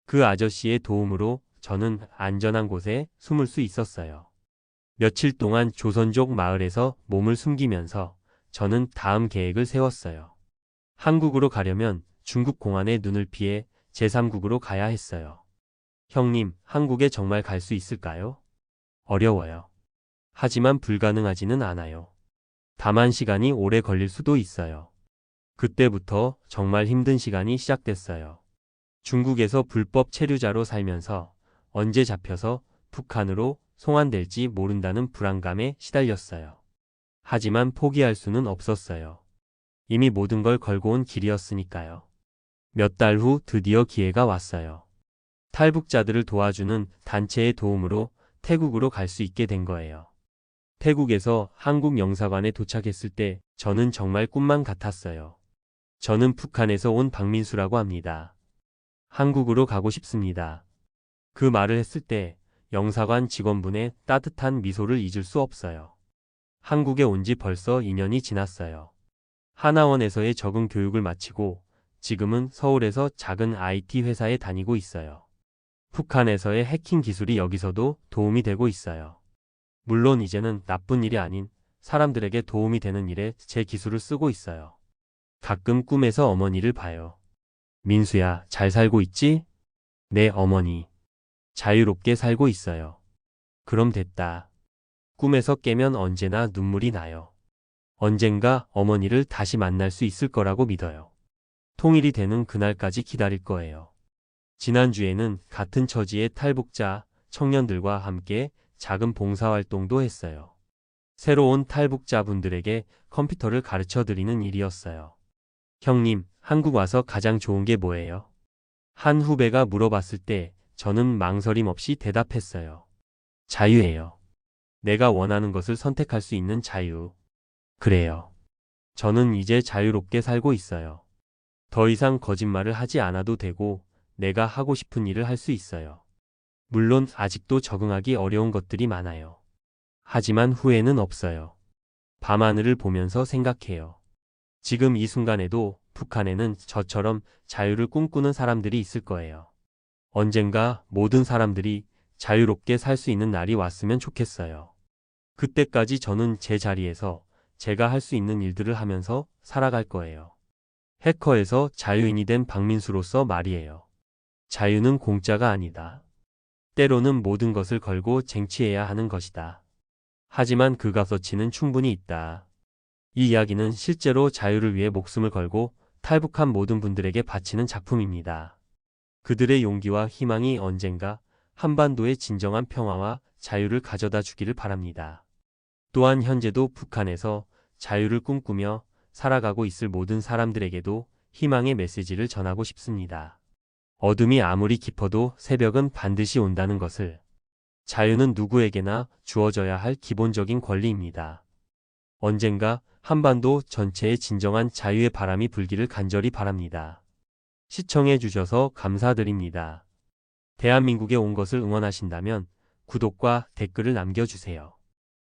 그 아저씨의 도움으로 저는 안전한 곳에 숨을 수 있었어요. 며칠 동안 조선족 마을에서 몸을 숨기면서 저는 다음 계획을 세웠어요. 한국으로 가려면 중국 공안의 눈을 피해 제3국으로 가야 했어요. 형님, 한국에 정말 갈 수 있을까요? 어려워요. 하지만 불가능하지는 않아요. 다만 시간이 오래 걸릴 수도 있어요. 그때부터 정말 힘든 시간이 시작됐어요. 중국에서 불법 체류자로 살면서 언제 잡혀서 북한으로 송환될지 모른다는 불안감에 시달렸어요. 하지만 포기할 수는 없었어요. 이미 모든 걸 걸고 온 길이었으니까요. 몇 달 후 드디어 기회가 왔어요. 탈북자들을 도와주는 단체의 도움으로 태국으로 갈 수 있게 된 거예요. 태국에서 한국 영사관에 도착했을 때 저는 정말 꿈만 같았어요. 저는 북한에서 온 박민수라고 합니다. 한국으로 가고 싶습니다. 그 말을 했을 때 영사관 직원분의 따뜻한 미소를 잊을 수 없어요. 한국에 온 지 벌써 2년이 지났어요. 하나원에서의 적응 교육을 마치고 지금은 서울에서 작은 IT 회사에 다니고 있어요. 북한에서의 해킹 기술이 여기서도 도움이 되고 있어요. 물론 이제는 나쁜 일이 아닌 사람들에게 도움이 되는 일에 제 기술을 쓰고 있어요. 가끔 꿈에서 어머니를 봐요. 민수야, 잘 살고 있지? 네, 어머니. 자유롭게 살고 있어요. 그럼 됐다. 꿈에서 깨면 언제나 눈물이 나요. 언젠가 어머니를 다시 만날 수 있을 거라고 믿어요. 통일이 되는 그날까지 기다릴 거예요. 지난주에는 같은 처지의 탈북자 청년들과 함께 작은 봉사활동도 했어요. 새로 온 탈북자분들에게 컴퓨터를 가르쳐 드리는 일이었어요. 형님, 한국 와서 가장 좋은 게 뭐예요? 한 후배가 물어봤을 때 저는 망설임 없이 대답했어요. 자유예요. 내가 원하는 것을 선택할 수 있는 자유. 그래요. 저는 이제 자유롭게 살고 있어요. 더 이상 거짓말을 하지 않아도 되고 내가 하고 싶은 일을 할 수 있어요. 물론 아직도 적응하기 어려운 것들이 많아요. 하지만 후회는 없어요. 밤하늘을 보면서 생각해요. 지금 이 순간에도 북한에는 저처럼 자유를 꿈꾸는 사람들이 있을 거예요. 언젠가 모든 사람들이 자유롭게 살 수 있는 날이 왔으면 좋겠어요. 그때까지 저는 제 자리에서 제가 할 수 있는 일들을 하면서 살아갈 거예요. 해커에서 자유인이 된 박민수로서 말이에요. 자유는 공짜가 아니다. 때로는 모든 것을 걸고 쟁취해야 하는 것이다. 하지만 그 값어치는 충분히 있다. 이 이야기는 실제로 자유를 위해 목숨을 걸고 탈북한 모든 분들에게 바치는 작품입니다. 그들의 용기와 희망이 언젠가 한반도의 진정한 평화와 자유를 가져다 주기를 바랍니다. 또한 현재도 북한에서 자유를 꿈꾸며 살아가고 있을 모든 사람들에게도 희망의 메시지를 전하고 싶습니다. 어둠이 아무리 깊어도 새벽은 반드시 온다는 것을. 자유는 누구에게나 주어져야 할 기본적인 권리입니다. 언젠가 한반도 전체에 진정한 자유의 바람이 불기를 간절히 바랍니다. 시청해 주셔서 감사드립니다. 대한민국에 온 것을 응원하신다면 구독과 댓글을 남겨주세요.